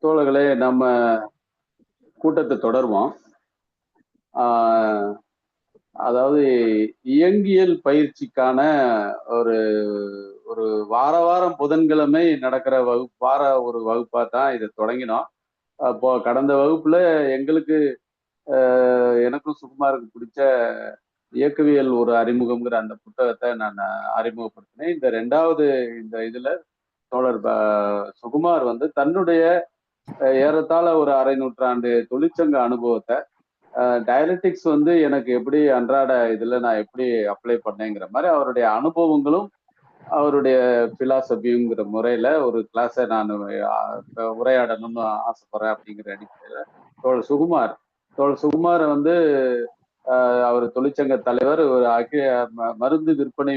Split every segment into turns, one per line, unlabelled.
தோழர்களே, நம்ம கூட்டத்தை தொடர்வோம். அதாவது இயங்கியல் பயிற்சிக்கான ஒரு ஒரு வார வாரம் புதன்கிழமை நடக்கிற வார ஒரு வகுப்பா தான் இதை தொடங்கினோம். அப்போ கடந்த வகுப்புல எங்களுக்கு எனக்கும் சுகுமாருக்கு பிடிச்ச இயக்கவியல் ஒரு அறிமுகம்ங்கிற அந்த புத்தகத்தை நான் அறிமுகப்படுத்தினேன். இந்த ரெண்டாவது இந்த இதுல தோழர் சுகுமார் வந்து தன்னுடைய ஏறத்தாழ ஒரு அரை நூற்றாண்டு தொழிற்சங்க அனுபவத்தை டயலெக்டிக்ஸ் வந்து எனக்கு எப்படி அன்றாட இதுல நான் எப்படி அப்ளை பண்ணேங்கிற மாதிரி அவருடைய அனுபவங்களும் அவருடைய பிலாசபிங்கிற முறையில ஒரு கிளாஸை நான் உரையாடணும்னு ஆசைப்படுறேன். அப்படிங்கிற அடிப்படையில தோழர் சுகுமாரை வந்து அவர் தொழிற்சங்க தலைவர், ஒரு மருந்து விற்பனை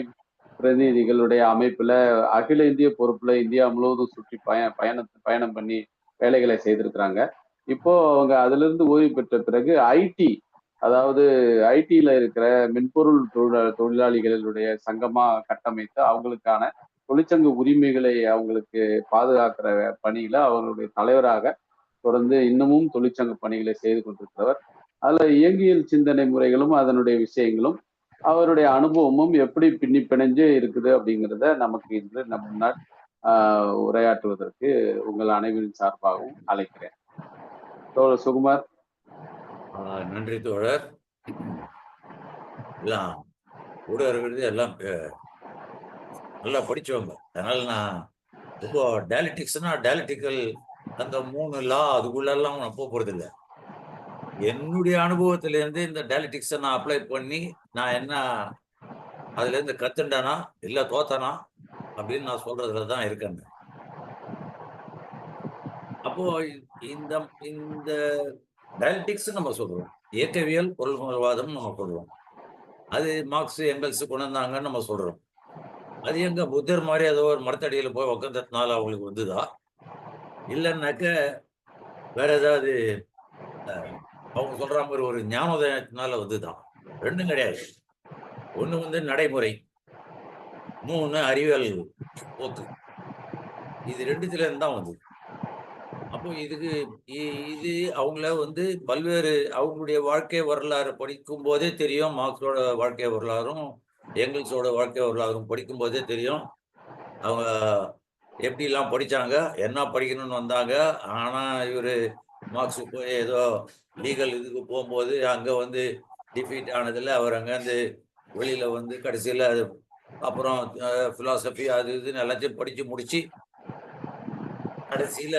பிரதிநிதிகளுடைய அமைப்புல அகில இந்திய பொறுப்புல இந்தியா முழுவதும் சுற்றி பயணம் பண்ணி வேலைகளை செய்திருக்கிறாங்க. இப்போ அவங்க அதுல இருந்து ஓய்வு பெற்ற பிறகு அதாவது ஐடியில இருக்கிற மென்பொருள் தொழிலாளிகளுடைய சங்கமா கட்டமைத்து அவங்களுக்கான தொழிற்சங்க உரிமைகளை அவங்களுக்கு பாதுகாக்கிற பணியில அவர்களுடைய தலைவராக தொடர்ந்து இன்னமும் தொழிற்சங்க பணிகளை செய்து கொண்டிருக்கிறவர். அதுல இயங்கியல் சிந்தனை முறைகளும் அதனுடைய விஷயங்களும் அவருடைய அனுபவமும் எப்படி பின்னி பிணைஞ்சு இருக்குது அப்படிங்கிறத நமக்கு இன்று நம்ம முன்னாள் உரையாற்றுவதற்கு உங்கள் அனைவரின் சார்பாகவும் அழைக்கிறேன். தோழர் சுகுமார்.
நன்றி தோழர். எல்லாம் ஊடகர்கள் எல்லாம் நல்லா படிச்சவங்க. அதனால நான் இப்போ டயலெக்டிக்கல் அந்த 3 லா அதுக்குள்ளெல்லாம் நான் போறது இல்லை. என்னுடைய அனுபவத்திலேருந்து இந்த டயலெக்டிக்ஸை நான் அப்ளை பண்ணி நான் என்ன அதுல இருந்து கத்துண்டானா இல்ல தோத்தானா அப்படின்னு நான் சொல்றதுல தான் இருக்கேன். அப்போ இந்த இந்த டயலெக்டிக்ஸ் நம்ம சொல்றோம், இயக்கவியல் பொருள்வாதம் நம்ம சொல்றோம். அது மார்க்ஸ் எங்கல்ஸ் கொண்டு வந்தாங்கன்னு நம்ம சொல்றோம். அது எங்க புத்தர் மாதிரி ஏதோ ஒரு மரத்தடியில போய் உட்காந்ததுனால அவங்களுக்கு வந்துதா, இல்லைன்னாக்க வேற ஏதாவது அவங்க சொல்ற மாதிரி ஒரு ஞானோதயத்தினால வந்துதான்? ரெண்டும் கிடையாது. ஒண்ணு வந்து நடைமுறை, 3 அறிவியல் போக்கு. இது 2த்துல இருந்து தான் வந்து. அப்போ இது அவங்கள வந்து பல்வேறு அவங்களுடைய வாழ்க்கை வரலாறு படிக்கும் போதே தெரியும். மார்க்ஸோட வாழ்க்கை வரலாறும் எங்கல்ஸோட வாழ்க்கை வரலாறும் படிக்கும் போதே தெரியும் அவங்க எப்படிலாம் படிச்சாங்க, என்ன படிக்கணும்னு வந்தாங்க. ஆனா இவரு மார்க்ஸ் போய் ஏதோ லீகல் இதுக்கு போகும்போது அங்க வந்து டிஃபீட் ஆனதுல அவர் அங்கேருந்து வெளியில வந்து கடைசியில் அது அப்புறம் பிலாசபி அது இதுன்னு எல்லாத்தையும் படிச்சு முடிச்சு கடைசியில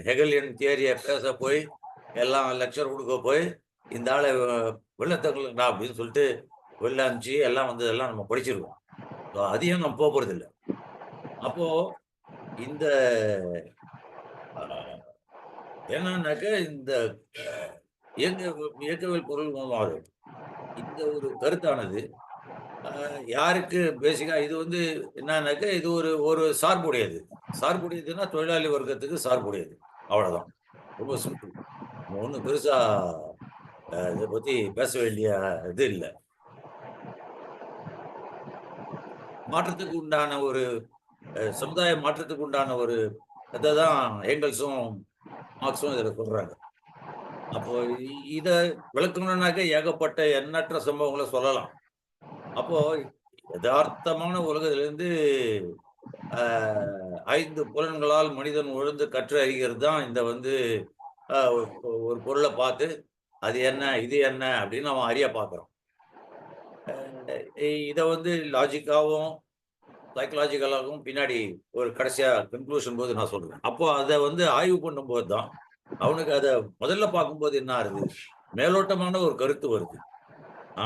ஹெகலியன் தியரியை பேச போய் எல்லாம் லெக்சர் கொடுக்க போய் இந்த ஆளை வெள்ளத்தங்களுக்கு அப்படின்னு சொல்லிட்டு வெளில அனுப்பிச்சு எல்லாம் வந்து எல்லாம் நம்ம படிச்சிருக்கோம். அதையும் நம்ம போகிறது இல்லை. அப்போ இந்த என்னன்னாக்க இந்த இயக்கவியல் பொருள் மாறும் இந்த ஒரு கருத்தானது யாருக்கு பேசிக்கா இது வந்து என்னன்னாக்க இது ஒரு சார்புடையது. சார்புடையதுன்னா தொழிலாளி வர்க்கத்துக்கு சார்புடையது, அவ்வளவுதான். ரொம்ப சிம்பிள். ஒன்றும் பெருசா இதை பத்தி பேச வேண்டிய இது இல்லை. மாற்றத்துக்கு உண்டான ஒரு சமுதாய மாற்றத்துக்கு உண்டான ஒரு இதைதான் எங்கல்ஸும் மார்க்ஸும் இதில் சொல்றாங்க. அப்போ இதை விளக்கணும்னாக்க ஏகப்பட்ட எண்ணற்ற சம்பவங்களை சொல்லலாம். அப்போ யதார்த்தமான உலகத்திலிருந்து 5 புலன்களால் மனிதன் உழுந்து கற்று அறிகிறது தான் இந்த வந்து ஒரு பொருளை பார்த்து அது என்ன இது என்ன அப்படின்னு அவன் அறிய பார்க்குறான். இதை வந்து லாஜிக்காகவும் சைக்கலாஜிக்கலாகவும் பின்னாடி ஒரு கடைசியா கன்க்ளூஷன் போது நான் சொல்றேன். அப்போ அதை வந்து ஆய்வு பண்ணும்போது தான் அவனுக்கு அதை முதல்ல பார்க்கும்போது என்ன ஆகுது, மேலோட்டமான ஒரு கருத்து வருது.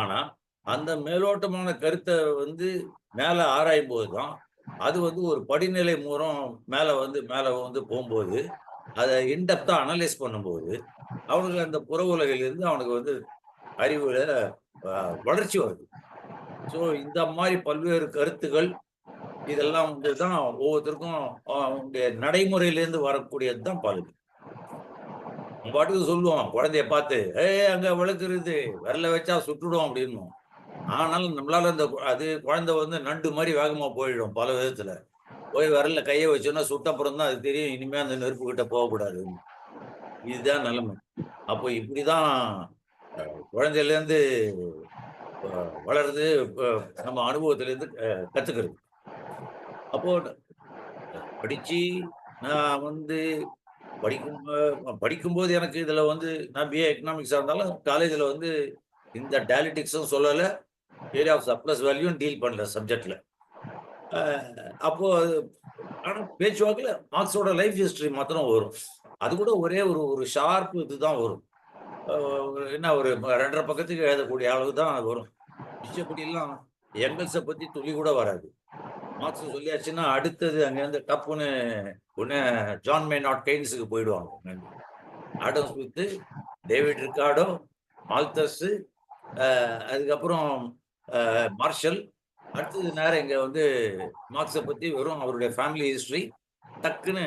ஆனா அந்த மேலோட்டமான கருத்தை வந்து மேல ஆராயும் போதுதான் அது வந்து ஒரு படிநிலை மூலம் மேல வந்து போகும்போது அதை இன்டெப்தா அனலைஸ் பண்ணும்போது அவனுக்கு அந்த புற உலகிலிருந்து அவனுக்கு வந்து அறிவுல வளர்ச்சி வருது. ஸோ இந்த மாதிரி பல்வேறு கருத்துக்கள் இதெல்லாம் வந்து தான் ஒவ்வொருத்தருக்கும் அவனுடைய நடைமுறையிலேருந்து வரக்கூடியது தான் பலது. பாட்டுக்கு சொல்லுவான் குழந்தைய பார்த்து, அங்க விளக்குறது விரல வச்சா சுட்டுடும் அப்படின்னு. ஆனாலும் நம்மளால அது குழந்தை வந்து நண்டு மாதிரி வேகமா போயிடும் பல விதத்துல. போய் விரல்ல கையை வச்சோன்னா சுட்டப்புறம் தான் அது தெரியும், இனிமே அந்த நெருப்பு கிட்ட போகக்கூடாதுன்னு. இதுதான் நிலைமை. அப்போ இப்படிதான் குழந்தையிலேருந்து வளருது, நம்ம அனுபவத்திலேருந்து கத்துக்கிறது. அப்போ படிச்சு நான் வந்து படிக்கும்போது எனக்கு இதுல வந்து நான் பிஏ எக்கனாமிக்ஸா இருந்தாலும் காலேஜ்ல வந்து இந்த டயலெக்டிக்ஸும் சொல்லல, ஏரியா ஆஃப் சர்ப்ளஸ் வேல்யூவும் டீல் பண்ணல சப்ஜெக்ட்ல. அப்போ ஆனா பேச்சுவாக்குல மார்க்ஸோட லைஃப் ஹிஸ்டரி மாத்திரம் வரும். அது கூட ஒரே ஒரு ஒரு ஷார்ப் இதுதான் வரும். என்ன ஒரு 2½ பக்கத்துக்கு எழுதக்கூடிய அளவு தான் அது வரும். மிச்சப்படியெல்லாம் எங்கல்ஸ பத்தி துளி கூட வராது. மார்க்ஸ் சொல்லியாச்சுன்னா அடுத்தது அங்கேருந்து டப்புன்னு உடனே ஜான் மெய்னார்ட் கெய்ன்ஸுக்கு போயிடுவாங்க. Adam Smith, David Ricardo, Malthus, அதுக்கப்புறம் மார்ஷல். அடுத்தது நேரம் இங்க வந்து மார்க்ஸை பத்தி வெறும் அவருடைய ஃபேமிலி ஹிஸ்டரி, டக்குன்னு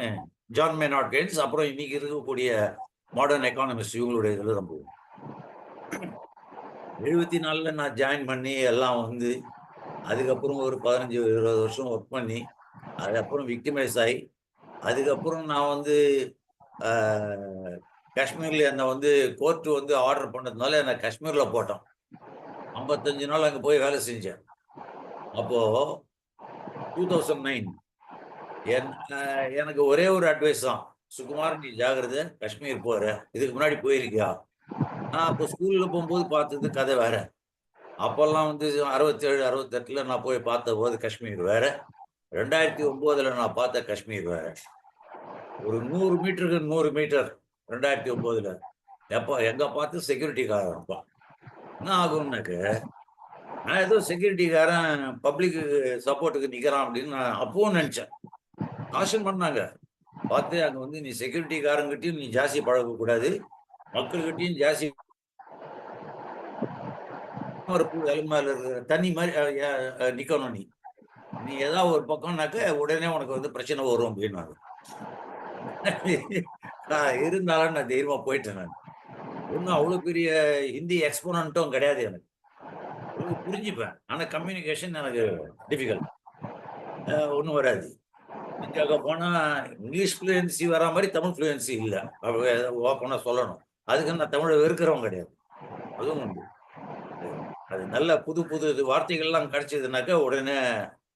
ஜான் மெய்னார்ட் கெய்ன்ஸ், அப்புறம் இன்னைக்கு இருக்கக்கூடிய மாடர்ன் எக்கானமிஸ்ட் இவங்களுடைய இதில் தான் போகும். 74ல நான் ஜாயின் பண்ணி எல்லாம் வந்து அதுக்கப்புறம் ஒரு 15-20 வருஷம் ஒர்க் பண்ணி அதுக்கப்புறம் விக்டிமைஸ் ஆகி அதுக்கப்புறம் நான் வந்து காஷ்மீர்ல என்னை வந்து கோர்ட்டு வந்து ஆர்டர் பண்ணதுனால என்னை காஷ்மீர்ல போட்டோம். 55 நாள் அங்கே போய் வேலை செஞ்சேன். அப்போ 2009 எனக்கு ஒரே ஒரு அட்வைஸ் தான், சுகுமார் நீ ஜாகிரதை, காஷ்மீர் போற, இதுக்கு முன்னாடி போயிருக்கியா? நான் அப்போ ஸ்கூல்ல போகும்போது பார்த்தது கதை வேற. அப்பெல்லாம் வந்து 67, 68ல நான் போய் பார்த்த போது காஷ்மீர் வேற, 2009ல நான் பார்த்த காஷ்மீர் வேற. ஒரு 100 மீட்டருக்கு 100 மீட்டர் 2009ல எப்போ எங்க பார்த்து செக்யூரிட்டிக்காரன் இருப்பான். என்ன ஆகும்னாக்க நான் ஏதோ செக்யூரிட்டிக்காரன் பப்ளிக் சப்போர்ட்டுக்கு நிக்கிறான் அப்படின்னு நான் அப்பவும் நினைச்சேன். காஷன் பண்ணாங்க, பார்த்து அங்க வந்து நீ செக்யூரிட்டிக்காரங்கிட்டையும் நீ ஜாஸ்தி பழகக்கூடாது, மக்கள்கிட்டையும் ஜாஸ்தி தண்ணி மாதிரி நிக்கணும். நீ ஏதாவது ஒரு பக்கம்னாக்க உடனே உனக்கு வந்து பிரச்சனை வரும் அப்படின்னாங்க. இருந்தாலும் நான் தைரியமா போயிட்டேன். நான் ஒன்றும் அவ்வளோ பெரிய ஹிந்தி எக்ஸ்போனன்ட்டும் கிடையாது எனக்கு. புரிஞ்சுப்பேன், ஆனா கம்யூனிகேஷன் எனக்கு டிஃபிகல்ட், ஒன்றும் வராது. இந்தியாவுக்கு போனா இங்கிலீஷ் ஃப்ளூயன்சி வரா மாதிரி தமிழ் ஃப்ளூயன்சி இல்லை, ஓப்பனா சொல்லணும். அதுக்கு நான் தமிழை வெறுக்கிறவங்க கிடையாது, அதுவும் உண்டு. அது நல்ல புது புது வார்த்தைகள்லாம் கிடைச்சதுனாக்கா உடனே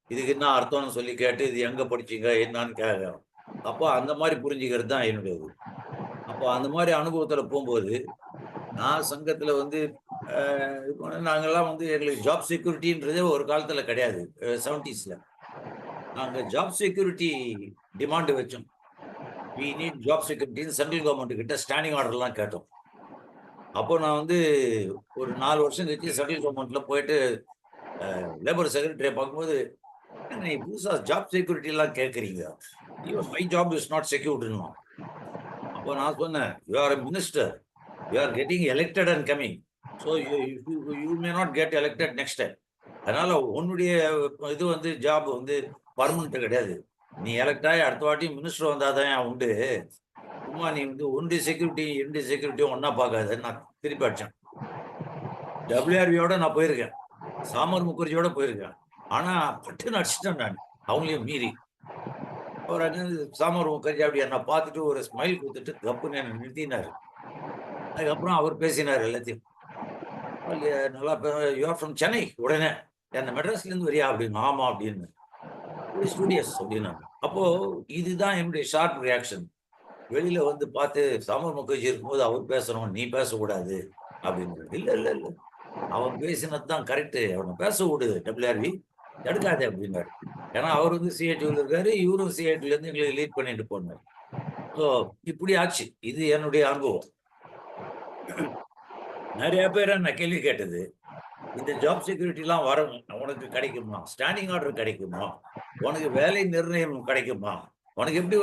இதுக்கு என்ன அர்த்தம்னு சொல்லி கேட்டு இது எங்க படிச்சீங்க என்னன்னு கேட்கணும். அப்போ அந்த மாதிரி புரிஞ்சுக்கிறது தான் என்னுடைய இது. அப்போ அந்த மாதிரி அனுபவத்துல போகும்போது நான் சங்கத்துல வந்து நாங்கெல்லாம் வந்து எங்களுக்கு ஜாப் செக்யூரிட்டின்றதே ஒரு காலத்துல கிடையாது. 70ஸ்ல நாங்க ஜாப் செக்யூரிட்டி டிமாண்ட் வச்சோம். வி நீட் ஜாப் செக்யூரிட்டின்னு சென்ட்ரல் கவர்மெண்ட் கிட்ட ஸ்டாண்டிங் ஆர்டர்லாம் கேட்டோம். அப்போ நான் வந்து ஒரு 4 வருஷம் கழிச்சு சென்ட்ரல் கவர்மெண்ட்ல போயிட்டு லேபர் செக்ரட்டரியை பார்க்கும்போது, நீ புதுசா ஜாப் செக்யூரிட்டி எல்லாம் கேட்குறீங்க, மை ஜாப் இஸ் நாட் செக்யூர்டுன்னு. அப்போ நான் சொன்னேன், you are a minister, you are getting elected and coming, so you may not get elected next time. அதனால உன்னுடைய இது வந்து ஜாப் வந்து பர்மனெண்ட் கிடையாது. நீ எலெக்ட் ஆகி அடுத்த வாட்டி மினிஸ்டர் வந்தாதான் உண்டு. சும்மா நீ வந்து ஒன்றிய செக்யூரிட்டி இந்திய செக்யூரிட்டியும் ஒன்னா பார்க்காத. நான் திருப்பி அடிச்சேன். WRVயோட நான் போயிருக்கேன், சாமர் முகர்ஜியோட போயிருக்கேன். ஆனா பட்டுன்னு அடிச்சிட்டேன் நான், அவங்களையும் மீறி. அவர் சாமர் முகர்ஜி அப்படி என்னை பார்த்துட்டு ஒரு ஸ்மைல் கொடுத்துட்டு கப்புன்னு என்னை நிறுத்தினாரு. அதுக்கப்புறம் அவர் பேசினார் எல்லாத்தையும். நல்லா யூஆர் ஃப்ரம் சென்னை, உடனே என்ன மெட்ராஸ்ல இருந்து வரியா அப்படின்னு. ஆமா அப்படின்னு. ஸ்டூடியஸ் அப்படின்னாங்க. அப்போ இதுதான் என்னுடைய ஷார்ப் ரியாக்ஷன். வெளியில வந்து பார்த்து சாமர் முகர்ஜி இருக்கும்போது அவர் பேசணும், நீ பேசக்கூடாது அப்படின்னு. இல்ல இல்ல இல்ல, அவன் பேசினதுதான் கரெக்டு, அவனை பேச விடு, WRV தடுக்காதே அப்படின்னாரு. ஏன்னா அவர் வந்து CITல இருக்காரு, இவரும் CITல இருந்து எங்களை லீட் பண்ணிட்டு போனார். ஸோ இப்படி ஆச்சு. இது என்னுடைய அனுபவம். நிறைய பேரை நான் கேள்வி கேட்டது, இந்த ஜாப் செக்யூரிட்டிலாம் வரும் உனக்கு கிடைக்குமா, ஸ்டாண்டிங் ஆர்டர் கிடைக்குமா, உனக்கு வேலை நிர்ணயம் கிடைக்குமா, உனக்கு எப்படி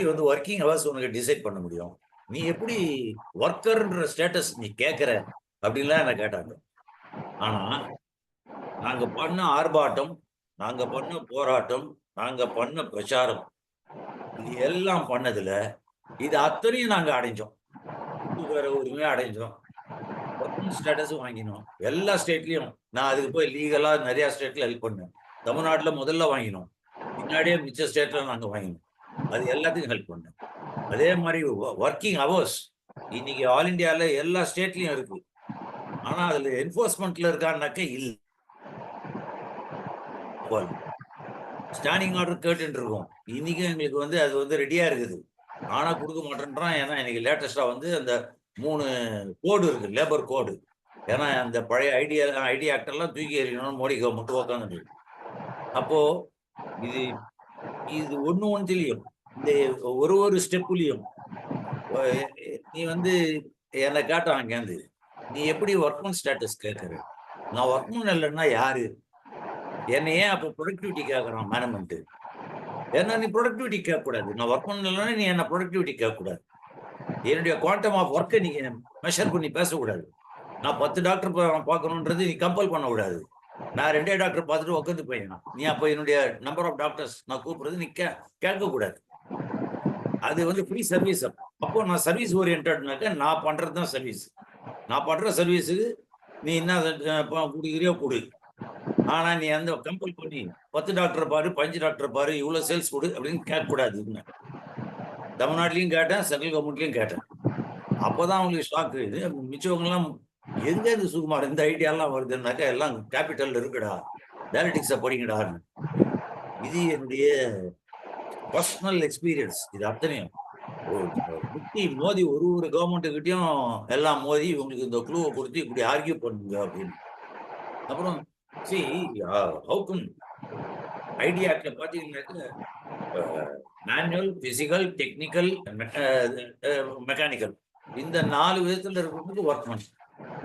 வந்து ஒர்க்கிங் ஹவர்ஸ் உனக்கு டிசைட் பண்ண முடியும், நீ எப்படி ஒர்க்கர்ன்ற ஸ்டேட்டஸ் நீ கேட்கிற அப்படின்லாம் என்ன கேட்டாங்க. ஆனா நாங்க பண்ண ஆர்ப்பாட்டம், நாங்க பண்ண போராட்டம், நாங்க பண்ண பிரச்சாரம், இது எல்லாம் பண்ணதுல இது அத்தனையும் நாங்க அடைஞ்சோம். வேற உரிமையா அடைஞ்சோம், ஒர்க்கிங் ஸ்டேட்டஸும் வாங்கினோம். எல்லா ஸ்டேட்லயும் நான் அதுக்கு போய் லீகலா நிறைய ஸ்டேட்ல ஹெல்ப் பண்ணேன். தமிழ்நாட்டுல முதல்ல வாங்கினோம். முன்னாடியே மிச்ச ஸ்டேட்ல நாங்க வாங்கினோம். அது எல்லாத்துக்கும் ஹெல்ப் பண்ணேன். அதே மாதிரி ஒர்க்கிங் ஹவர்ஸ் இன்னைக்கு ஆல் இந்தியால எல்லா ஸ்டேட்லயும் இருக்கு. ஆனா அதுல என்போர்ஸ்மெண்ட்ல இருக்கான்னாக்க இல்ல. ஸ்டாண்டிங் ஆர்டர் கேட்டுட்டு இருக்கோம். இன்னைக்கும் எங்களுக்கு வந்து அது வந்து ரெடியா இருக்குது. ஆனா கொடுக்க மாட்டேன்றான். ஏன்னா இன்னைக்கு லேட்டஸ்டா வந்து அந்த 3 கோடு இருக்கு, லேபர் கோடு. ஏன்னா அந்த பழைய ஐடி ஆக்ட் எல்லாம் தூக்கி எறியணும்னு மோடி கவர்மெண்ட் உட்காந்துட்டு. அப்போ இது இது ஒண்ணுத்திலையும் இந்த ஒரு ஸ்டெப்லயும் நீ வந்து என்னை கேட்டான் அங்கேருந்து, நீ எப்படி ஒர்க்மன் ஸ்டேட்டஸ் கேட்கற? நான் ஒர்க்மன் இல்லைன்னா யாரு? என்னை ஏன் அப்போ ப்ரொடக்டிவிட்டி கேட்கறான் மேனேஜ்மெண்ட்? ஏன்னா நீ ப்ரொடக்டிவிட்டி கேட்கக்கூடாது. நான் ஒர்க்மன் இல்லைன்னா நீ என்ன ப்ரொடக்டிவிட்டி கேட்கக்கூடாது. என்னுடைய குவாண்டம் ஆஃப் ஒர்க்கை நீங்க மெஷர் பண்ணி பேசக்கூடாது. நான் 10 டாக்டர் பார்க்கணுன்றது நீ கம்பல் பண்ண கூடாது. நான் 2 டாக்டர் பார்த்துட்டு உட்காந்து போயிடணும். நீ அப்போ என்னுடைய நம்பர் ஆஃப் டாக்டர்ஸ் நான் கூப்பிடுறது நீ கேட்கக்கூடாது. அது வந்து ஃப்ரீ சர்வீஸ். அப்போ நான் சர்வீஸ் ஓரியன்டாக்க நான் பண்றது தான் சர்வீஸ். நான் பண்ற சர்வீஸுக்கு நீ என்ன கொடுக்குறியோ கொடு. ஆனா நீ அந்த கம்பல் பண்ணி 10 டாக்டர் பாரு, 5 டாக்டர் பாரு, இவ்வளவு சேல்ஸ் கொடு அப்படின்னு கேட்கக்கூடாது. தமிழ்நாட்டிலையும் கேட்டேன், சென்ட்ரல் கவர்மெண்ட்லயும் கேட்டேன். அப்போதான் அவங்களுக்கு ஷாக்கு. இது மிச்சவங்க எல்லாம் எங்க இருந்து சுகுமார் இந்த ஐடியா எல்லாம் வருதுன்னாக்கா எல்லாம் கேபிட்டல் இருக்குடா, டயலட்டிக்ஸ படிங்கடான்னு. இது என்னுடைய பர்சனல் எக்ஸ்பீரியன்ஸ். இது அத்தனையும் முட்டி மோதி ஒரு கவர்மெண்ட் கிட்டயும் எல்லாம் மோதி இவங்களுக்கு இந்த குழுவை கொடுத்து இப்படி ஆர்கியூ பண்ணுங்க அப்படின்னு. அப்புறம் ஹவுக்கும் ஐடியா ஆக்ட்ல பாத்தீங்கன்னாக்க மேனுவல், பிசிக்கல், டெக்னிக்கல், மெக்கானிக்கல் இந்த 4 விதத்துல இருக்கிறதுக்கு ஒர்க்மன்.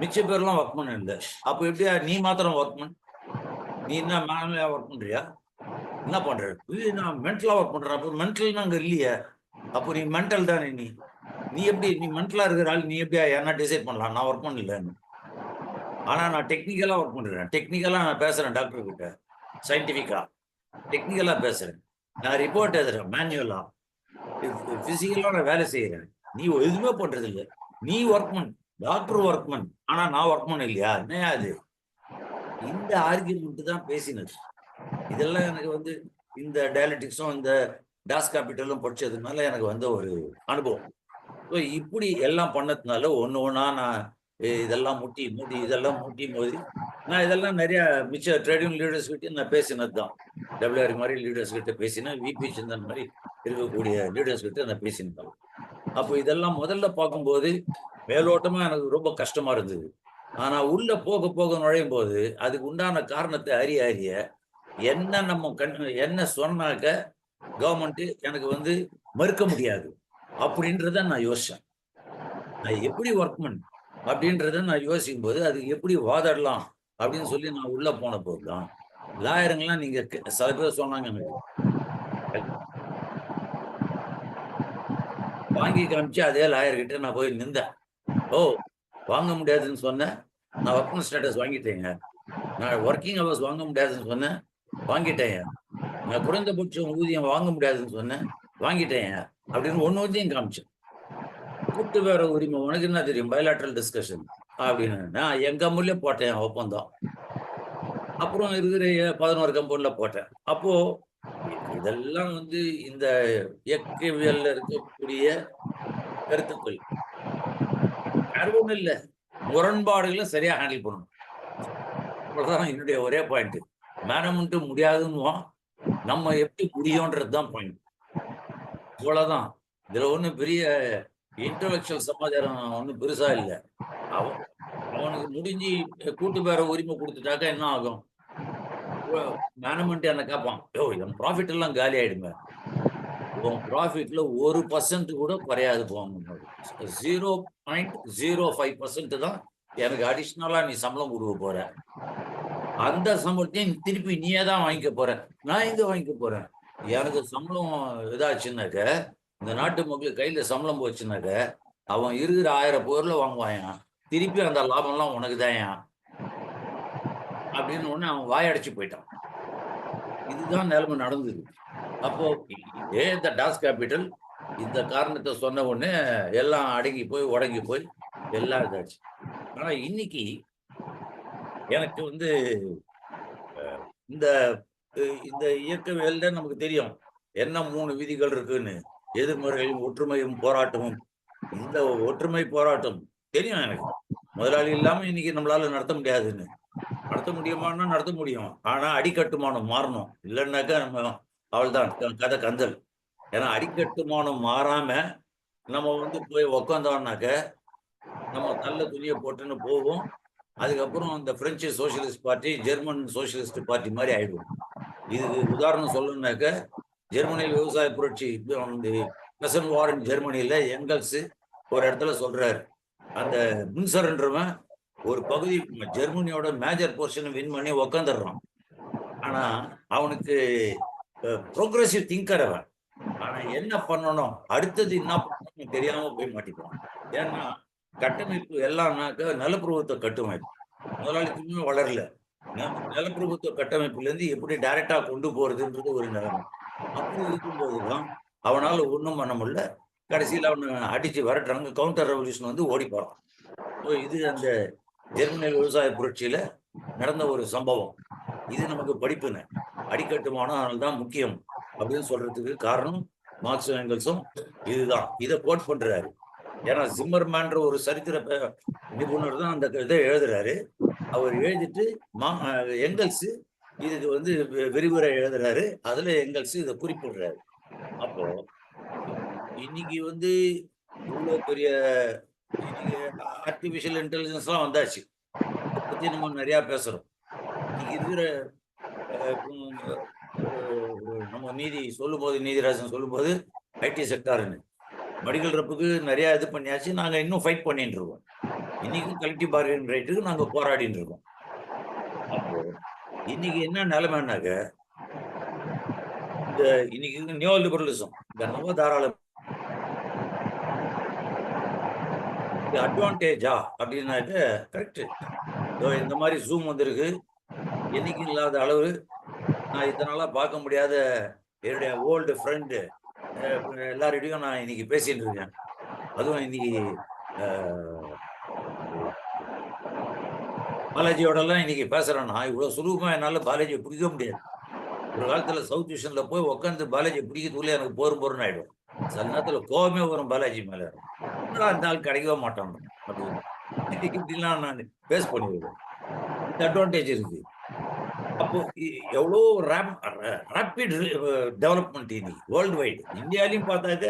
மிச்ச பேர்லாம் ஒர்க்மன் இல்லை. அப்போ எப்படியா நீ மாத்திரம் ஒர்க்மன்? நீ என்ன மேனுவலா ஒர்க் பண்றியா? என்ன பண்ற? நான் மென்டலா ஒர்க் பண்றேன். அப்போ மென்டல்னா அங்க இல்லையே. அப்போ நீ மென்டல் தானே. நீ எப்படி நீ மென்டலா இருக்கிற ஆள் நீ எப்படியா என்ன டிசைட் பண்ணலாம்? நான் ஒர்க் பண்ணலன்னு. ஆனா நான் டெக்னிக்கலா ஒர்க் பண்றேன். டெக்னிக்கலா நான் பேசுறேன் டாக்டர் கிட்ட, சயின்டிபிக்கா டெக்னிக்கலா பேசுறேன். நான் ரிப்போர்ட் எழுதுறேன் மேனுவலா, பிசிக்கலா நான் வேலை செய்யறேன். நீ எதுவுமே பண்றது இல்லை. நீ ஒர்க்மன், டாக்டர் ஒர்க்மன், ஆனா நான் ஒர்க்மன் இல்லையா? என்ன அது? இந்த ஆர்கியூமெண்ட் தான் பேசினது. இதெல்லாம் எனக்கு வந்து இந்த டயலட்டிக்ஸும் இந்த டாஸ் கேபிட்டலும் படிச்சதுனால எனக்கு வந்த ஒரு அனுபவம். இப்படி எல்லாம் பண்ணதுனால ஒண்ணா நான் இதெல்லாம் முட்டி மோதி நான் இதெல்லாம் நிறைய மிச்ச ட்ரேட் யூனியன் லீடர்ஸ் கிட்ட நான் பேசினது தான். டபிள்யூஆர் மாதிரி லீடர்ஸ் கிட்ட பேசினேன், விபி சந்தன் மாதிரி இருக்கக்கூடிய லீடர்ஸ் கிட்ட நான் பேசினேன். அப்போ இதெல்லாம் முதல்ல பார்க்கும்போது மேலோட்டமா எனக்கு ரொம்ப கஷ்டமா இருந்தது. ஆனா உள்ள போக நுழையும் போது அதுக்கு உண்டான காரணத்தை அறிய என்ன சொன்னாக்க கவர்மெண்ட் எனக்கு வந்து மறுக்க முடியாது அப்படின்றத நான் யோசிச்சேன். நான் எப்படி ஒர்க்மன் அப்படின்றத நான் யோசிக்கும் போது அது எப்படி வாதாடலாம் அப்படின்னு சொல்லி நான் உள்ள போன போதுதான் லாயருங்கெல்லாம் நீங்க சில பேர் சொன்னாங்க எனக்கு வாங்கி காமிச்சு அதே லாயர் கிட்ட நான் போய் நின்றேன். ஓ வாங்க முடியாதுன்னு சொன்னேன், நான் ஒர்க்மன் ஸ்டேட்டஸ் வாங்கிட்டேங்க. நான் ஒர்க்கிங் ஹவர்ஸ் வாங்க முடியாதுன்னு சொன்னேன், வாங்கிட்டேங்க. நான் குறைந்தபட்சம் ஊதியம் வாங்க முடியாதுன்னு சொன்னேன், வாங்கிட்டேங்க அப்படின்னு ஒன்னொன்றையும் காமிச்சேன். கூட்டு வேற உரிமை உனக்கு என்ன தெரியும், பைலாட்ரல் டிஸ்கஷன் அப்படின்னு நான் என் கம்பெனிலே போட்டேன் ஒப்பந்தம். அப்புறம் இருக்கிற 11 கம்பெனில போட்டேன். அப்போ இதெல்லாம் வந்து இந்த இயக்கவியல்ல இருக்கக்கூடிய கருத்துக்கள் வேற ஒண்ணும் இல்ல, முரண்பாடுகளை சரியா ஹேண்டில் பண்ணணும். அவ்வளவுதான் என்னுடைய ஒரே பாயிண்ட். மேனேஜ்மெண்ட் முடியாதுன்னு நம்ம எப்படி முடியும்ன்றதுதான் பாயிண்ட். இவ்வளவுதான். இதுல ஒண்ணும் பெரிய இன்டலெக்சுவல் சமாச்சாரம் ஒன்றும் பெருசா இல்லை. அவனுக்கு முடிஞ்சு கூட்டு பேர உரிமை கொடுத்துட்டாக்கா என்ன ஆகும்? மேனேஜ்மெண்ட் என்ன கேட்பான், யோ என் ப்ராஃபிட் எல்லாம் காலி ஆயிடுங்க. உன் ப்ராஃபிட்ல 1% கூட குறையாது போங்க. 0.05% தான் எனக்கு அடிஷ்னலா நீ சம்பளம் கொடுக்க போற. அந்த சம்பளத்தையும் திருப்பி நீயே தான் வாங்கிக்க போற. நான் எங்க வாங்கிக்க போறேன்? எனக்கு சம்பளம் இதாச்சுன்னாக்க, இந்த நாட்டு மக்களுக்கு கையில சம்பளம் போச்சுன்னாக்க அவன் இருக்கிற 1000 பொருளை வாங்குவான். திருப்பி அந்த லாபம் எல்லாம் உனக்கு தான் அப்படின்னு உடனே அவன் வாயடைச்சு போயிட்டான். இதுதான் நிலைமை நடந்தது. அப்போ இதே இந்த டாஸ் கேபிட்டல் இந்த காரணத்தை சொன்ன உடனே எல்லாம் அடங்கி போய் உடங்கி போய் எல்லாம் இதாச்சு. ஆனா இன்னைக்கு எனக்கு வந்து இந்த இந்த இயக்கவியல்ல நமக்கு தெரியும் என்ன 3 விதிகள் இருக்குன்னு. எதிர்மறையும் ஒற்றுமையும் போராட்டமும். இந்த ஒற்றுமை போராட்டம் தெரியும் எனக்கு. முதலாளி இல்லாம இன்னைக்கு நம்மளால நடத்த முடியாதுன்னு. நடத்த முடியுமான்னா நடத்த முடியும். ஆனா அடிக்கட்டுமானம் மாறணும். இல்லைன்னாக்கா நம்ம அவ்வளவுதான் கதை கந்தல். ஏன்னா அடிக்கட்டுமானம் மாறாம நம்ம போய் உக்காந்தோம்னாக்க நம்ம நல்ல துணியை போட்டுன்னு போவோம். அதுக்கப்புறம் இந்த French socialist party German socialist party மாதிரி ஆயிடும். இதுக்கு உதாரணம் சொல்லணும்னாக்க ஜெர்மனியில் விவசாய புரட்சி பெசன் வார் இன் ஜெர்மனியில எங்கல்ஸ் ஒரு இடத்துல சொல்றாரு, அந்த முன்சர்ன்றவன் ஒரு பகுதி ஜெர்மனியோட மேஜர் போர்ஷன் வின் பண்ணி உக்காந்துடுறான். ஆனா அவனுக்கு ப்ரோக்ரஸிவ் திங்கர் அவன். ஆனா என்ன பண்ணணும், அடுத்தது என்ன பண்ணணும் தெரியாம போய் மாட்டிப்பான். ஏன்னா கட்டமைப்பு எல்லாம்னாக்க நிலப்பிரபுத்துவ கட்டமைப்பு முதலாளித்துவமே வளரல. நிலப்பிரபுத்துவ கட்டமைப்புல இருந்து எப்படி டைரக்டா கொண்டு போறதுன்றது ஒரு நிலைமை. அப்படி இருக்கும்போதுதான் அவனால ஒண்ணும் பண்ண முடியல. கடைசியில் அவனை அடிச்சு விரட்டுறாங்க. கவுண்டர் ரெவல்யூஷன் ஓடி போறான். இது அந்த ஜெர்மனியில் விவசாய புரட்சியில நடந்த ஒரு சம்பவம். இது நமக்கு படிப்புன்னு அடிக்கட்டுமானம் அதனால்தான் முக்கியம் அப்படின்னு சொல்றதுக்கு காரணம் மார்க்சும் எங்கல்ஸும் இதுதான். இதை கோட் பண்றாரு. ஏன்னா ஜிம்மர்மேன்ற ஒரு சரித்திர நிபுணர் தான் அந்த இதை எழுதுறாரு. அவர் எழுதிட்டு எங்கல்ஸ் இதுக்கு விரிவுரை எழுதுறாரு. அதுல எங்கல்ஸ் இதை குறிப்பிடுறாரு. அப்போ இன்னைக்கு இவ்வளவு பெரிய ஆர்டிபிஷியல் இன்டெலிஜென்ஸ் எல்லாம் வந்தாச்சு. அதை பத்தி நம்ம நிறைய பேசுறோம். இன்னைக்கு இருக்கிற நம்ம நீதிராஜன் சொல்லும்போது ஐடி செக்டார்னு மெடிக்கல் ரப்புக்கு நிறைய இது பண்ணியாச்சு. நாங்க இன்னும் ஃபைட் பண்ணிட்டு இருக்கோம். இன்னைக்கும் கலெக்டிவ் பார்கெனிங் ரைட்டுக்கு நாங்க போராடிட்டு இருக்கோம். அப்போ இன்னைக்கு என்ன நிலைமைனாக்க இந்த இன்னைக்கு நியோ லிபரலிசம், இந்த நவதாராளம் அட்வான்டேஜா அப்படின்னாக்க கரெக்ட். இந்த மாதிரி ஜூம் வந்திருக்கு. என்னைக்கும் இல்லாத அளவு நான் இத்தனை நாளா பார்க்க முடியாத என்னுடைய ஓல்டு ஃப்ரெண்டு எல்லாரிடையும் நான் இன்னைக்கு பேசிட்டு இருக்கேன். அதுவும் இன்னைக்கு பாலாஜியோட எல்லாம் இன்னைக்கு பேசுறேன்னா இவ்வளவு சுலபமா என்னால பாலாஜியை பிடிக்க முடியாது. ஒரு காலத்துல சவுத் விஷன்ல போய் உட்காந்து பாலாஜியை பிடிக்கிறதுக்குள்ள எனக்கு போரும் ஆயிடும். சில நேரத்துல கோபமே வரும் பாலாஜி மேல. அந்த ஆள் கிடைக்கவே மாட்டான் அப்படின்னு இப்படிலாம் நான் பேஸ் பண்ணிடுவேன். இந்த அட்வான்டேஜ் இருக்கு. அப்போ எவ்வளோ ரேபிட் டெவலப்மெண்ட் இன்னைக்கு வேர்ல்டு வைடு. இந்தியாலையும் பார்த்தாக்க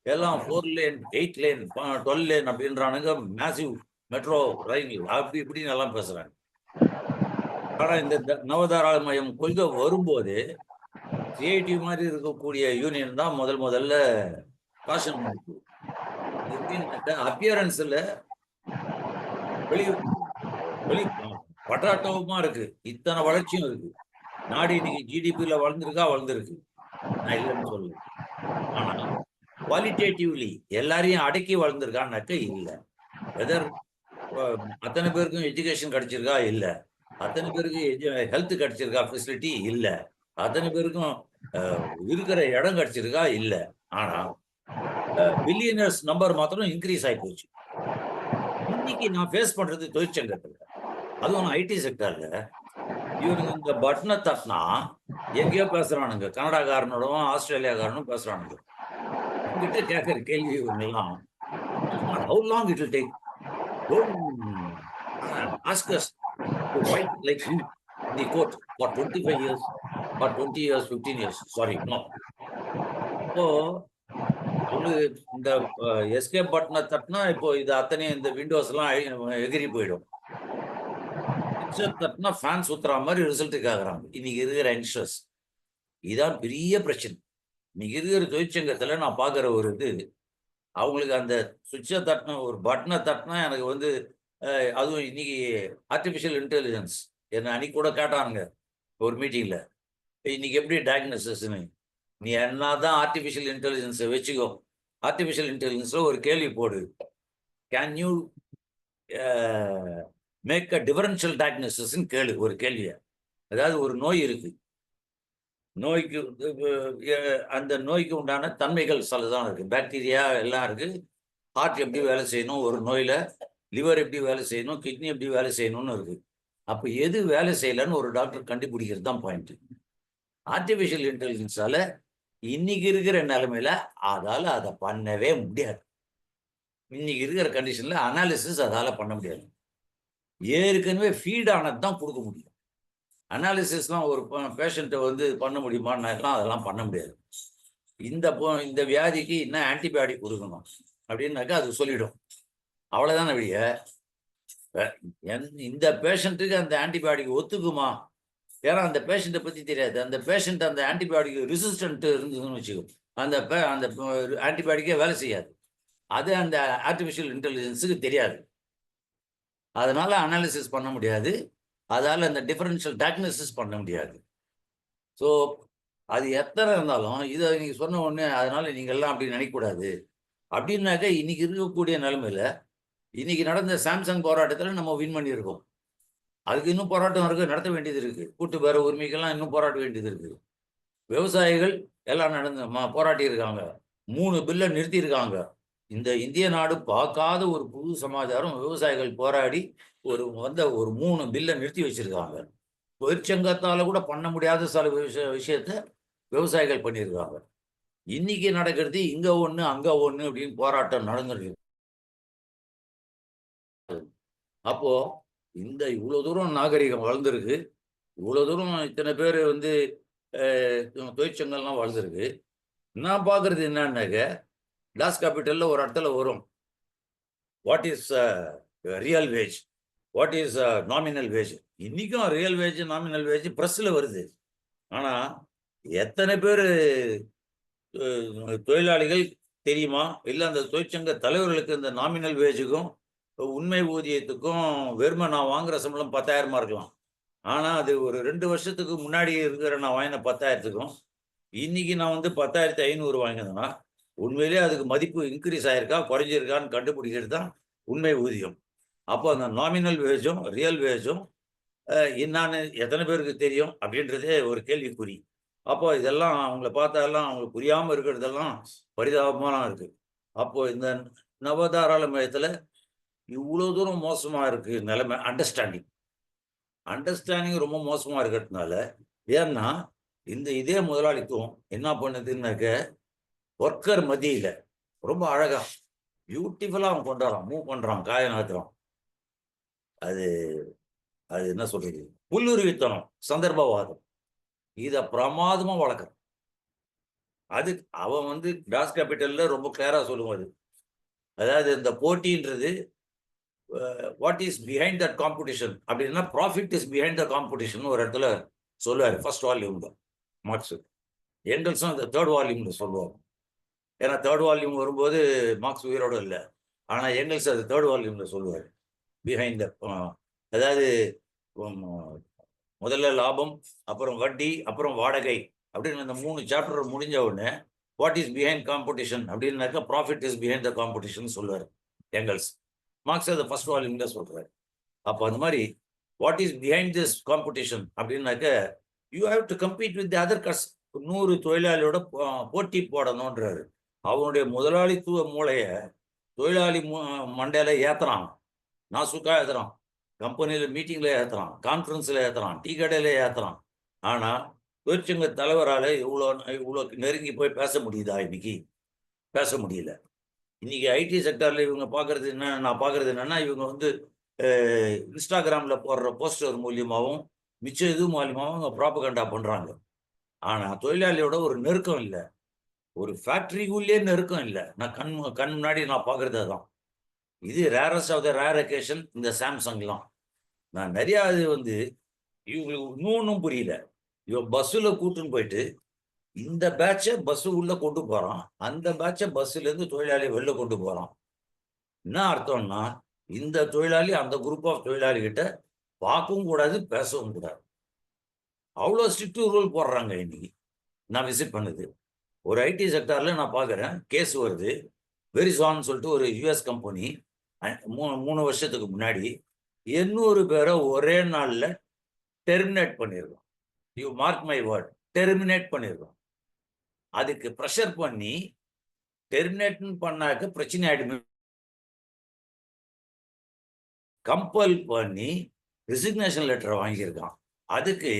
எல்லாம் 4 லேன் 8 லேன் 12 லேன் அப்படின்றானுங்க. மேசிவ் மெட்ரோ ரயில் அப்படி இப்படின்னு எல்லாம் பேசுறாங்க. ஆனா இந்த நவதாராளமயம் கொள்கை வரும்போது சிஐடி மாதிரி இருக்கக்கூடிய யூனியன் தான் முதல்ல காஷன் இருக்கு. அப்பியரன்ஸ்ல வெளி பட்டாட்டமா இருக்கு. இத்தனை வளர்ச்சியும் இருக்கு. நாடு இன்னைக்கு ஜிடிபியில வளர்ந்துருக்கு. நான் இல்லைன்னு சொல்லு. ஆனா குவாலிட்டேட்டிவ்லி எல்லாரையும் அடக்கி வளர்ந்துருக்கான்னாக்க இல்ல. வெதர் அத்தனை பேருக்கும் எஜுகேஷன் கிடைச்சிருக்கா இல்ல. அத்தனை பேருக்கு ஹெல்த் கிடைச்சிருக்கா ஃபெசிலிட்டி இல்ல. அத்தனை பேருக்கும் இருக்கிற இடம் கிடைச்சிருக்கா இல்ல. ஆனா பில்லியனர்ஸ் நம்பர் மாத்திரம் இன்க்ரீஸ் ஆகி போச்சு. இன்னைக்கு நான் ஃபேஸ் பண்றது தொழிற்சங்கத்துல, அதுவும் ஐடி செக்டர்ல இவனுங்க இந்த பட்டனை தட்டினா எங்கேயோ பேசுறானுங்க. கனடாக்காரனோடவும் ஆஸ்திரேலியாக்காரனும் பேசுறானுங்க. உங்ககிட்ட கேட்கிற கேள்வி இவங்கெல்லாம் how long it will take? Don't ask us to fight like you in the court for 25 years, for 20 years, 15 years. Sorry, no. இப்போ இந்த எஸ்கேப் பட்டனை தட்டினா இப்போ இது அத்தனை இந்த விண்டோஸ் எல்லாம் எகிரி போயிடும். தட்டினா ஃபேன் சுத்துற மாதிரி ரிசல்ட்டுக்கு ஆகுறாங்க இன்னைக்கு இருக்கிற யங்ஸ்டர்ஸ். இதுதான் பெரிய பிரச்சனை. இன்னைக்கு இருக்கிற தொழிற்சங்கத்துல நான் பாக்குற ஒரு இது, அவங்களுக்கு அந்த சுவிட்சை தட்டின ஒரு பட்டனை தட்டினா எனக்கு அதுவும் இன்னைக்கு ஆர்டிபிஷியல் இன்டெலிஜென்ஸ் என்ன அன்னைக்கு கூட கேட்டானுங்க ஒரு மீட்டிங்ல, இன்னைக்கு எப்படி டயக்னோசிஸ்ன்னு. நீ என்னதான் ஆர்டிபிஷியல் இன்டெலிஜென்ஸை வச்சுக்கோ, ஆர்டிபிஷியல் இன்டெலிஜென்ஸ்ல ஒரு கேள்வி போடு, can you make a differential டயக்னோசிஸ்ன்னு கேளு ஒரு கேள்வியை. அதாவது ஒரு நோய் இருக்கு, நோய்க்கு அந்த நோய்க்கு உண்டான தன்மைகள் சிலதான் இருக்கு, பாக்டீரியா எல்லாம் இருக்கு. ஹார்ட் எப்படி வேலை செய்யணும் ஒரு நோயில, லிவர் எப்படி வேலை செய்யணும், கிட்னி எப்படி வேலை செய்யணும்னு இருக்கு. அப்போ எது வேலை செய்யலன்னு ஒரு டாக்டர் கண்டுபிடிக்கிறது தான் பாயிண்ட். ஆர்டிஃபிஷியல் இன்டெலிஜென்ஸால இன்னைக்கு இருக்கிற நிலைமையில அதால அதை பண்ணவே முடியாது. இன்னைக்கு இருக்கிற கண்டிஷன்ல அனாலிசிஸ் அதால பண்ண முடியாது. ஏற்கனவே ஃபீட் ஆனது தான் கொடுக்க முடியும். அனாலிசிஸ்லாம் ஒரு பேஷண்ட்டை வந்து பண்ண முடியுமான்னாலாம் அதெல்லாம் பண்ண முடியாது. இந்த வியாதிக்கு என்ன ஆன்டிபயோட்டிக் கொடுக்கணும் அப்படின்னாக்கா அது சொல்லிடும். அவ்வளோதானே வழிய இந்த பேஷண்ட்டுக்கு அந்த ஆன்டிபயோட்டிக் ஒத்துக்குமா? ஏன்னா அந்த பேஷண்ட்டை பற்றி தெரியாது. அந்த பேஷண்ட் அந்த ஆன்டிபயோட்டிக் ரெசிஸ்டன்ட் இருந்ததுன்னு வச்சுக்கோ, அந்த அந்த ஆன்டிபயோட்டிக்கே வேலை செய்யாது. அது அந்த ஆர்டிஃபிஷியல் இன்டெலிஜென்ஸுக்கு தெரியாது. அதனால அனாலிசிஸ் பண்ண முடியாது. அதால அந்த டிஃபரன்ஷியல் டயக்னோசிஸ் பண்ண முடியாது. ஸோ அது எத்தனை இருந்தாலும் இதை நீங்க சொன்ன உடனே அதனால நீங்க எல்லாம் அப்படி நினைக்கக்கூடாது அப்படின்னாக்க இன்னைக்கு இருக்கக்கூடிய நிலைமையில இன்னைக்கு நடந்த சாம்சங் போராட்டத்தில் நம்ம வின் பண்ணியிருக்கோம். அதுக்கு இன்னும் போராட்டம் இருக்கு, நடத்த வேண்டியது இருக்கு. கூட்டு பேர உரிமைக்கெல்லாம் இன்னும் போராட்ட வேண்டியது இருக்கு. விவசாயிகள் எல்லாம் போராட்டி இருக்காங்க. 3 பில்லை நிறுத்தி இருக்காங்க. இந்த இந்திய நாடு பார்க்காத ஒரு புது சமாச்சாரம். விவசாயிகள் போராடி ஒரு 3 பில்லை நிறுத்தி வச்சிருக்காங்க. தொழிற்சங்கத்தால கூட பண்ண முடியாத சில விஷயத்த விவசாயிகள் பண்ணியிருக்காங்க. இன்னைக்கு நடக்கிறது இங்க ஒண்ணு அங்க ஒண்ணு அப்படின்னு போராட்டம் நடந்துருக்கு. அப்போ இந்த இவ்வளவு தூரம் நாகரிகம் வளர்ந்துருக்கு, இவ்வளவு தூரம் இத்தனை பேர் வந்து தொழிற்சங்கம்லாம் வளர்ந்துருக்கு. நான் பார்க்கறது என்னன்னாக்க டாஸ் கேபிட்டல்ல ஒரு இடத்துல வரும், what is real wage, what is nominal wage. இன்னைக்கும் ரியல் வேஜ் நாமினல் வேஜ் பிரஸ்ல வருது. ஆனா எத்தனை பேர் தொழிலாளிகள் தெரியுமா? இல்லை அந்த தொழிற்சங்க தலைவர்களுக்கு இந்த நாமினல் வேஜுக்கும் உண்மை ஊதியத்துக்கும் வெறுமை நான் வாங்குற சம்பளம் 10,000 இருக்கலாம். ஆனா அது ஒரு 2 வருஷத்துக்கு முன்னாடி இருக்கிற நான் வாங்கின 10,000த்துக்கும் இன்னைக்கு நான் வந்து 10,500 வாங்கினதுன்னா உண்மையிலேயே அதுக்கு மதிப்பு இன்க்ரீஸ் ஆயிருக்கா குறைஞ்சிருக்கான்னு கண்டுபிடிக்கிறது தான் உண்மை ஊதியம். அப்போ அந்த நாமினல் வேஜும் ரியல் வேஜும் என்னான்னு எத்தனை பேருக்கு தெரியும் அப்படின்றதே ஒரு கேள்விக்குறி. அப்போ இதெல்லாம் அவங்கள பார்த்தாலாம் அவங்களுக்கு புரியாமல் இருக்கிறதெல்லாம் பரிதாபமாக இருக்கு. அப்போ இந்த நவதாராளமயத்தில் இவ்வளோ தூரம் மோசமாக இருக்கு நிலைமை. அண்டர்ஸ்டாண்டிங் ரொம்ப மோசமாக இருக்கிறதுனால, ஏன்னா இதே முதலாளித்துவம் என்ன பண்ணுதுன்னாக்க ஒர்க்கர் மத்தியில் ரொம்ப அழகா பியூட்டிஃபுல்லாக அவன் கொண்டாடுறான், மூவ் பண்ணுறான், காய நகர்த்துறான். அது அது என்ன சொல்றது, புல்லுருவித்தனம், சந்தர்ப்பவாதம், இதை பிரமாதமாக வளர்க்குறான். அது அவன் வந்து டாஸ் கேபிட்டல்ல ரொம்ப கிளியரா சொல்லுவாரு. அதாவது இந்த போட்டின்றது what is behind that competition அப்படின்னா profit is behind the competition ஒரு இடத்துல சொல்லுவார். First வால்யூம்ல marks. எங்கல்ஸும் அந்த 3rd வால்யூம்ல சொல்லுவார். ஏன்னா 3rd வால்யூம் வரும்போது மார்க்ஸ் உயிரோடு இல்லை. ஆனால் எங்கல்ஸ் அது 3rd வால்யூம்ல சொல்லுவார். பிஹைண்ட் த அதாவது முதல்ல லாபம், அப்புறம் வட்டி, அப்புறம் வாடகை அப்படின்னு அந்த 3 சாப்டர் முடிஞ்ச உடனே வாட் இஸ் பிஹைண்ட் காம்படிஷன் அப்படின்னாக்கா profit is behind the competition சொல்லுவார் எங்கல்ஸ். மார்க்ஸ் அதை ஃபர்ஸ்ட் வால்யூம்ல சொல்றாரு. அப்போ அந்த மாதிரி what is behind this competition அப்படின்னாக்க you have to compete with the other guys. 100 தொழிலாளியோட போட்டி போடணுன்றாரு. அவனுடைய முதலாளித்துவ மூளைய தொழிலாளி மண்டையில ஏத்துறான், நாசுக்கா ஏத்துறான், கம்பெனியில் மீட்டிங்ல ஏத்துறான், கான்ஃபரன்ஸ்ல ஏத்துறான், டீ கடையில ஏத்துறான். ஆனா தொழிற்சங்க தலைவரால் இவ்வளோ நெருங்கி போய் பேச முடியுதா? இன்னைக்கு பேச முடியல. இன்னைக்கு ஐடி செக்டர்ல இவங்க பார்க்கறது என்ன, நான் பார்க்கறது என்னன்னா இவங்க வந்து இன்ஸ்டாகிராம்ல போடுற போஸ்டர் மூலியமாகவும் மிச்சம் இது மூலியமாகவும் அவங்க ப்ராபகண்டா பண்றாங்க. ஆனா தொழிலாளியோட ஒரு நெருக்கம் இல்லை, ஒரு ஃபேக்டரிக்குள்ளேயே நெருக்கம் இல்லை. நான் கண் முன்னாடி நான் பார்க்கறது அதான். இது rarest of the rare occasion இந்த சாம்சங்லாம். நான் நிறையா இது வந்து இவங்களுக்கு இன்னொன்றும் புரியல. இவன் பஸ்ஸில் கூட்டுன்னு போயிட்டு இந்த பேட்சை பஸ் உள்ள கொண்டு போறான், அந்த பேட்சை பஸ்ல இருந்து தொழிலாளி வெளில கொண்டு போறான். என்ன அர்த்தம்னா இந்த தொழிலாளி அந்த குரூப் ஆஃப் தொழிலாளி கிட்ட பார்க்கவும் கூடாது, பேசவும் கூடாது. அவ்வளோ ஸ்ட்ரிக்ட் ரூல் போடுறாங்க. இன்னைக்கு நான் விசிட் பண்ணது ஒரு ஐடி செக்டார்ல நான் பார்க்குறேன். கேஸ் வருது. வெரிசான்னு சொல்லிட்டு ஒரு யுஎஸ் கம்பெனி 3 வருஷத்துக்கு முன்னாடி 800 பேரை ஒரே நாளில் டெர்மினேட் பண்ணியிருக்கோம். You mark my word, terminate பண்ணியிருக்கோம். அதுக்கு ப்ரெஷர் பண்ணி டெர்மினேட் பண்ணாக்க பிரச்சனை ஆயிடுமே, கம்பல் பண்ணி ரிசிக்னேஷன் லெட்டர் வாங்கியிருக்கான். அதுக்கு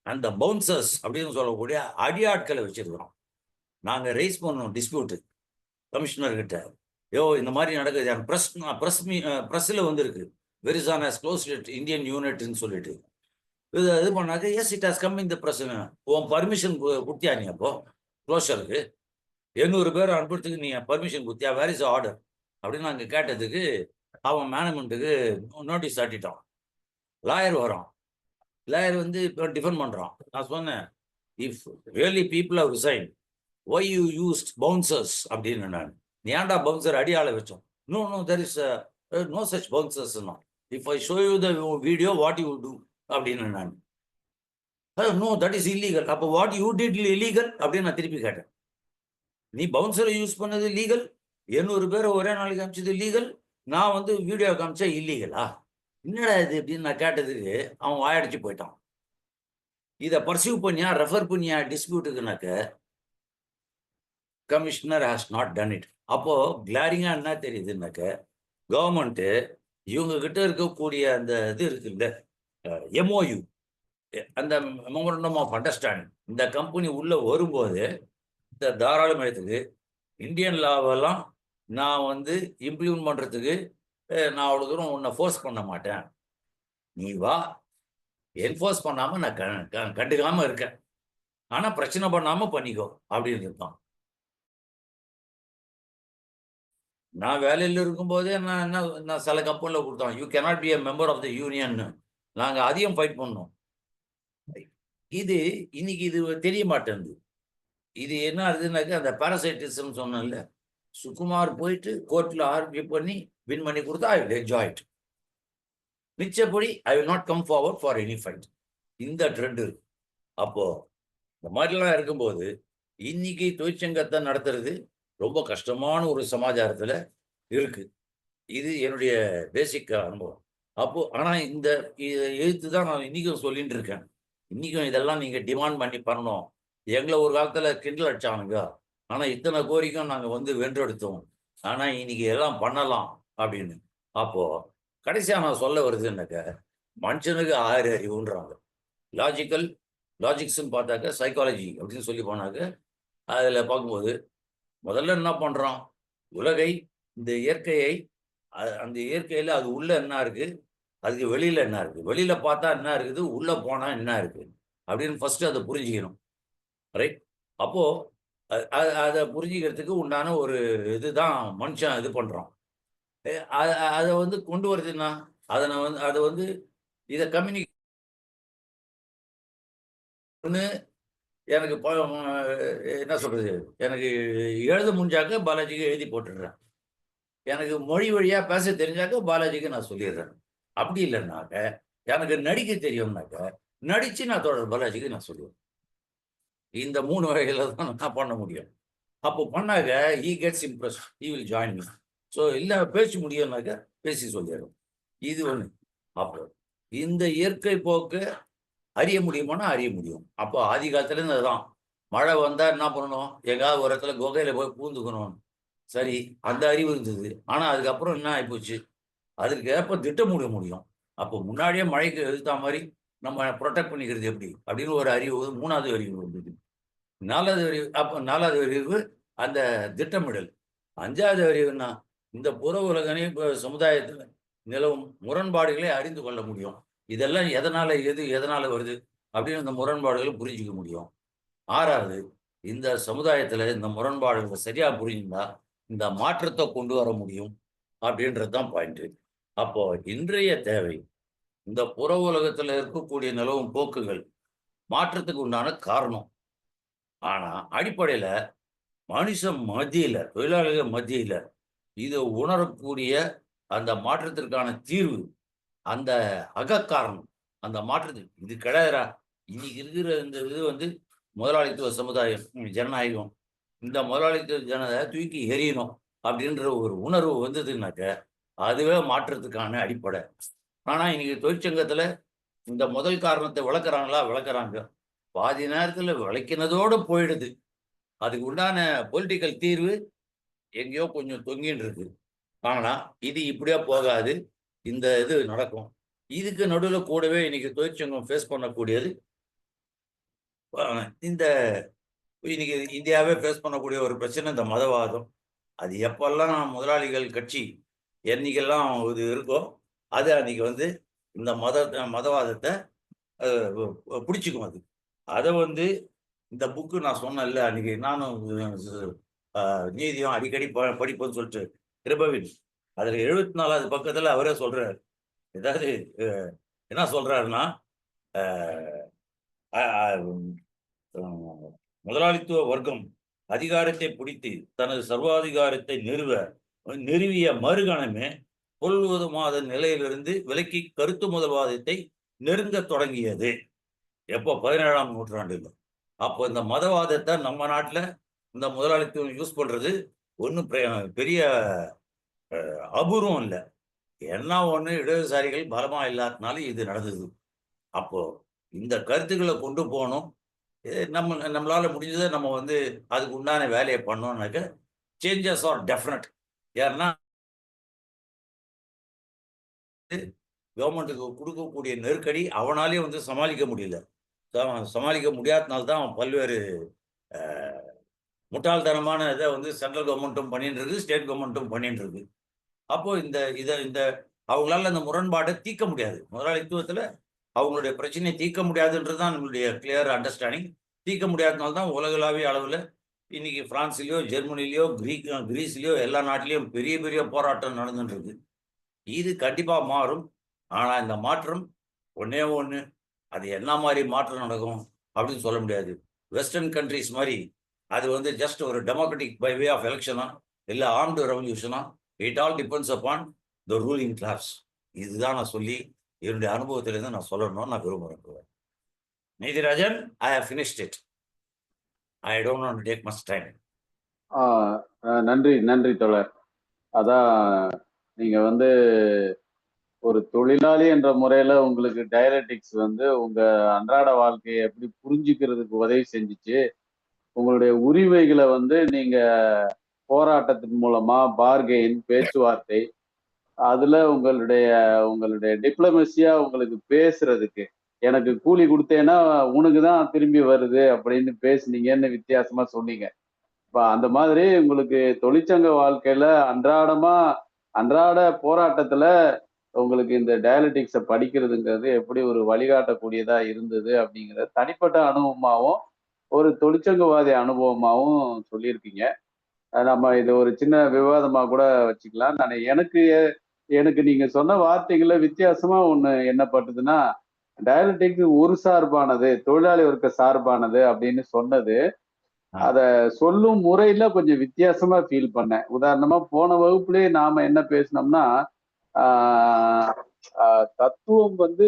அந்த பவுன்சர்ஸ் அப்படின்னு சொல்லக்கூடிய அடியாட்களை வச்சிருக்கிறோம். நாங்க ரைஸ் பண்ணோம் டிஸ்பியூட் கமிஷனர் கிட்ட. இந்த மாதிரி நடக்குது. பிரஸ்ல வந்திருக்கு. வெரிசான் ஹஸ் க்ளோஸ் இந்தியன் யூனிட்னு சொல்லிட்டு இது பண்ணாக்க எஸ் இட் ஹாஸ் கம் இந்த பிரஸ்ன்னு. உன் பர்மிஷன் கொடுத்தியா நீ? அப்போ க்ளோஷருக்கு 800 பேர் அனுப்புறதுக்கு நீ பர்மிஷன் கொடுத்தியா? வேர் இஸ் ஆர்டர் அப்படின்னு நாங்கள் கேட்டதுக்கு அவன் மேனேஜ்மெண்ட்டுக்கு நோட்டீஸ் ஆட்டிட்டான். லாயர் வரான். லாயர் வந்து இப்போ டிஃபெண்ட் பண்ணுறான். நான் சொன்னேன், if really people have resign why you used bouncers அப்படின்னு. நான் நீ ஏன்டா பவுன்சர் அடியாள வச்சோம்? No no there is no such bouncers. If I show you the video what you do அப்படின்னு. நான் நோ தட் இஸ் இல்லீகல். அப்போ வாட் யூ டிட் இல்லீகல் அப்படின்னு நான் திருப்பி கேட்டேன். நீ பவுன்சரை யூஸ் பண்ணது லீகல், 800 பேரை ஒரே நாளைக்கு காமிச்சது லீகல், நான் வந்து வீடியோ காமிச்சா இல்லீகலா? என்னடா இது அப்படின்னு நான் கேட்டதுக்கு அவன் வாயடிச்சு போயிட்டான். இதை பர்சியூ பண்ணியா ரெஃபர் பண்ணியா டிஸ்பியூட்டுக்குனாக்க commissioner has not done it. அப்போ கிளாரிங்கா என்ன தெரியுதுன்னாக்க கவர்மெண்ட் இவங்க கிட்ட இருக்கக்கூடிய அந்த இது இருக்குல்ல எம்ஓயு, அந்த மெமோரண்டம் ஆஃப் அண்டர்ஸ்டாண்டிங், இந்த கம்பெனி உள்ள வரும்போது இந்த தாராளமயத்துக்கு இந்தியன் லாவெல்லாம் நான் வந்து இம்ப்ளிமெண்ட் பண்றதுக்கு நான் அவ்வளோ தூரம் உன்னை ஃபோர்ஸ் பண்ண மாட்டேன், நீ வா, என்ஃபோர்ஸ் பண்ணாம நான் கண்டுக்காம இருக்கேன், ஆனா பிரச்சனை பண்ணாம பண்ணிக்கோ அப்படின்னு இருப்பான். நான் வேலையில் இருக்கும்போதே நான் சில கம்பெனியில் கொடுத்தோம், you cannot be a member of the union. நாங்கள் அதையும் ஃபைட் பண்ணோம். இது இன்னைக்கு இது தெரிய மாட்டேங்குது. இது என்ன ஆகுதுன்னாக்க அந்த பாராசைட்டிசம் சொன்னேன்ல, சுகுமார் போயிட்டு கோர்ட்ல ஆர்கியூ பண்ணி வின் பண்ணி கொடுத்தா ஐ வில் என்ஜாய் இட். மிச்சப்படி I will not come forward for any fight. இந்த ட்ரெண்ட் இருக்கு. அப்போ இந்த மாதிரிலாம் இருக்கும்போது இன்னைக்கு தொழிற்சங்கத்தை நடத்துறது ரொம்ப கஷ்டமான ஒரு சமாச்சாரத்தில் இருக்கு. இது என்னுடைய பேசிக் அனுபவம். அப்போ ஆனால் இந்த எழுத்து தான் நான் இன்னைக்கும் சொல்லிட்டு இருக்கேன். இன்னைக்கும் இதெல்லாம் நீங்க டிமாண்ட் பண்ணி பண்ணணும். எங்களை ஒரு காலத்துல கிண்டல் அடிச்சானுங்க, ஆனா இத்தனை கோரிக்கையும் நாங்க வந்து வென்றெடுத்தோம், ஆனா இன்னைக்கு எல்லாம் பண்ணலாம் அப்படின்னு. அப்போ கடைசியா நான் சொல்ல வருதுன்னாக்க மனுஷனுக்கு 6 அறிவுன்றாங்க. லாஜிக்ஸ்ன்னு பார்த்தாக்க சைக்காலஜி அப்படின்னு சொல்லி போனாக்க அதுல பார்க்கும்போது முதல்ல என்ன பண்றோம், உலகை, இந்த இயற்கையை, அந்த இயற்கையில அது உள்ள என்ன இருக்கு, அதுக்கு வெளியில என்ன இருக்கு, வெளியில பார்த்தா என்ன இருக்குது, உள்ள போனா என்ன இருக்கு அப்படின்னு ஃபர்ஸ்ட் அதை புரிஞ்சுக்கணும். ரைட்? அப்போ அதை புரிஞ்சுக்கிறதுக்கு உண்டான ஒரு இதுதான் மனுஷன் இது பண்றோம். அதை வந்து கொண்டு வருதுன்னா அதை வந்து இதை எனக்கு என்ன சொல்றது, எனக்கு எழுத முடிஞ்சாக்க பாலாஜிக்கு எழுதி போட்டுடுறேன், எனக்கு மொழி வழியா பேச தெரிஞ்சாக்க பாலாஜிக்கு நான் சொல்லிடுறேன். அப்படி இல்லைன்னாக்க எனக்கு நடிக்க தெரியும்னாக்க நடிச்சு நான் தொடர் பாலாஜிக்கு நான் சொல்லுவேன். இந்த 3 வகையில தான் நான் பண்ண முடியும். அப்போ பண்ணாக்க he gets impressed, he will join me. So இல்லை பேச்சு முடியும்னாக்க பேசி சொல்லிடுறோம். இது ஒன்று. அப்போ இந்த இயற்கை போக்கு அறிய முடியுமானா அறிய முடியும். அப்போ ஆதி காலத்துலேருந்து அதுதான். மழை வந்தா என்ன பண்ணணும், எங்காவது ஒரு இடத்துல குகையில போய் பூந்துக்கணும். சரி, அந்த அறிவு இருந்தது. ஆனா அதுக்கப்புறம் என்ன ஆகிப்போச்சு, அதுக்கு ஏற்ப திட்டமிட முடியும். அப்போ முன்னாடியே மழைக்கு எதிர்த்த மாதிரி நம்ம ப்ரொடெக்ட் பண்ணிக்கிறது எப்படி அப்படின்னு ஒரு அறிவு 3வது அறிவு வந்தது. 4வது அறிவு, அப்போ 4வது அறிவு அந்த திட்டமிடல். 5வது அறிவுன்னா இந்த புற உலகனே இப்போ சமுதாயத்தில் நிலவும் முரண்பாடுகளை அறிந்து கொள்ள முடியும். இதெல்லாம் எதனால வருது அப்படின்னு இந்த முரண்பாடுகளை புரிஞ்சிக்க முடியும். 6வது, இந்த சமுதாயத்துல இந்த முரண்பாடுகளை சரியா புரிஞ்சுந்தா இந்த மாற்றத்தை கொண்டு வர முடியும் அப்படின்றது தான் பாயிண்ட். அப்போ இன்றைய தேவை இந்த புற உலகத்துல இருக்கக்கூடிய நிலவும் போக்குகள் மாற்றத்துக்கு உண்டான காரணம். ஆனா அடிப்படையில மனுஷன் மத்தியில, தொழிலாளர்கள் மத்தியில இதை உணரக்கூடிய அந்த மாற்றத்திற்கான தீர்வு, அந்த அகக்காரணம், அந்த மாற்றத்துக்கு இது கிடையாதுரா. இன்னைக்கு இருக்கிற இந்த இது வந்து முதலாளித்துவ சமுதாயம், ஜனநாயகம், இந்த முதலாளித்துவ ஜனநாயகம் தூக்கி எறியணும் அப்படின்ற ஒரு உணர்வு வந்ததுன்னாக்க அதுவே மாற்றத்துக்கான அடிப்படை. ஆனா இன்னைக்கு தொழிற்சங்கத்துல இந்த முதல் காரணத்தை விளக்குறாங்க. பாதி நேரத்துல விளக்கினதோடு போயிடுது. அதுக்கு உண்டான பொலிட்டிக்கல் தீர்வு எங்கேயோ கொஞ்சம் தொங்கின்னு இருக்கு. ஆனா இது இப்படியா போகாது, இந்த இது நடக்கும். இதுக்கு நடுவில் கூடவே இன்னைக்கு தொழிற்சங்கம் ஃபேஸ் பண்ணக்கூடியது இந்த இன்னைக்கு இந்தியாவே ஃபேஸ் பண்ணக்கூடிய ஒரு பிரச்சனை இந்த மதவாதம். அது எப்பெல்லாம் முதலாளிகள் கட்சி என்னைக்கெல்லாம் இது இருக்கோ அது அன்னைக்கு வந்து இந்த மதவாதத்தை பிடிச்சிக்கும். அதை வந்து இந்த புக்கு நான் சொன்னேன்ல அன்னைக்கு நானும் நீதியும் அடிக்கடி படிப்போம்னு சொல்லிட்டு கிருபவின் அதுல 74வது பக்கத்துல அவரே சொல்றாரு. ஏதாவது என்ன சொல்றாருன்னா முதலாளித்துவ வர்க்கம் அதிகாரத்தை பிடித்து தனது சர்வாதிகாரத்தை நிறுவிய மறுகணமே பொருள்வதுமாத நிலையிலிருந்து விலக்கி கருத்து முதல்வாதத்தை நெருங்க தொடங்கியது. எப்போ 17ஆம் நூற்றாண்டுல. அப்போ இந்த மதவாதத்தை நம்ம நாட்டில் இந்த முதலாளித்துவம் யூஸ் பண்றது ஒன்றும் பெரிய அபூர்வம் இல்லை. என்ன ஒன்று இடதுசாரிகள் பலமா இல்லாதனால இது நடந்தது. அப்போ இந்த கருத்துக்களை கொண்டு போகணும். நம்மளால முடிஞ்சதை நம்ம வந்து அதுக்கு உண்டான வேலையை பண்ணோம்னாக்க சேஞ்சஸ் ஆர் டெஃபினட். ஏன்னா கவர்மெண்ட்டுக்கு கொடுக்கக்கூடிய நெருக்கடி அவனாலே வந்து சமாளிக்க முடியல. சமாளிக்க முடியாதனால்தான் பல்வேறு முட்டாள்தனமான இதை வந்து சென்ட்ரல் கவர்மெண்ட்டும் பண்ணிட்டு இருக்கு, ஸ்டேட் கவர்மெண்ட்டும் பண்ணிட்டு இருக்கு. அப்போ இந்த அவங்களால அந்த முரண்பாடை தீர்க்க முடியாது. முதலாளித்துவத்தில் அவங்களுடைய பிரச்சனையை தீர்க்க முடியாதுன்றதுதான் நம்மளுடைய கிளியர் அண்டர்ஸ்டாண்டிங். தீர்க்க முடியாதனால்தான் உலகளாவிய அளவில் இன்னைக்கு பிரான்ஸ்லயோ ஜெர்மனிலயோ கிரீஸ்லயோ எல்லா நாட்டிலையும் பெரிய பெரிய போராட்டம் நடந்துட்டு இருக்கு. இது கண்டிப்பா மாறும். ஆனா இந்த மாற்றம் ஒன்னே ஒன்று, அது என்ன மாதிரி மாற்றம் நடக்கும் அப்படின்னு சொல்ல முடியாது. வெஸ்டர்ன் கண்ட்ரிஸ் மாதிரி அது வந்து ஜஸ்ட் ஒரு டெமோக்ராட்டிக் பை வே ஆஃப் எலெக்ஷனா இல்லை ஆர்ம்டு ரெவல்யூஷனா, it all depends upon the ruling class. இதுதான் நான் சொல்லி என்னுடைய அனுபவத்திலிருந்து நான் சொல்லணும்னு நான் விரும்புகிறேன். Neethirajan, I have finished it. I don't want to take much time.
நன்றி தோழர். அதான் நீங்க வந்து ஒரு தொழிலாளி என்ற முறையில உங்களுக்கு டயலெக்டிக்ஸ் வந்து உங்க அன்றாட வாழ்க்கையை எப்படி புரிஞ்சுக்கிறதுக்கு உதவி செஞ்சுச்சு. உங்களுடைய உரிமைகளை வந்து நீங்க போராட்டத்தின் மூலமா பார்கெயின் பேச்சுவார்த்தை அதுல உங்களுடைய டிப்ளமசியா உங்களுக்கு பேசுறதுக்கு எனக்கு கூலி கொடுத்தேன்னா உனக்கு தான் திரும்பி வருது அப்படின்னு பேசுனீங்கன்னு வித்தியாசமா சொன்னீங்க. இப்ப அந்த மாதிரி உங்களுக்கு தொழிற்சங்க வாழ்க்கையில அன்றாட போராட்டத்துல உங்களுக்கு இந்த டயலெக்டிக்ஸை படிக்கிறதுங்கிறது எப்படி ஒரு வழிகாட்டக்கூடியதா இருந்தது அப்படிங்கிற தனிப்பட்ட அனுபவமாகவும் ஒரு தொழிற்சங்கவாதி அனுபவமாகவும் சொல்லியிருக்கீங்க. நம்ம இது ஒரு சின்ன விவாதமா கூட வச்சுக்கலாம். எனக்கு நீங்க சொன்ன வார்த்தைகள வித்தியாசமா ஒண்ணு என்ன பட்டுதுன்னா, டயலெக்டிக் ஒரு சார்பானது, தொழிலாளி வர்க்க சார்பானது அப்படின்னு சொன்னது, அத சொல்லும் முறையில கொஞ்சம் வித்தியாசமா ஃபீல் பண்ணேன். உதாரணமா போன வகுப்புலயே நாம என்ன பேசினோம்னா, தத்துவம் வந்து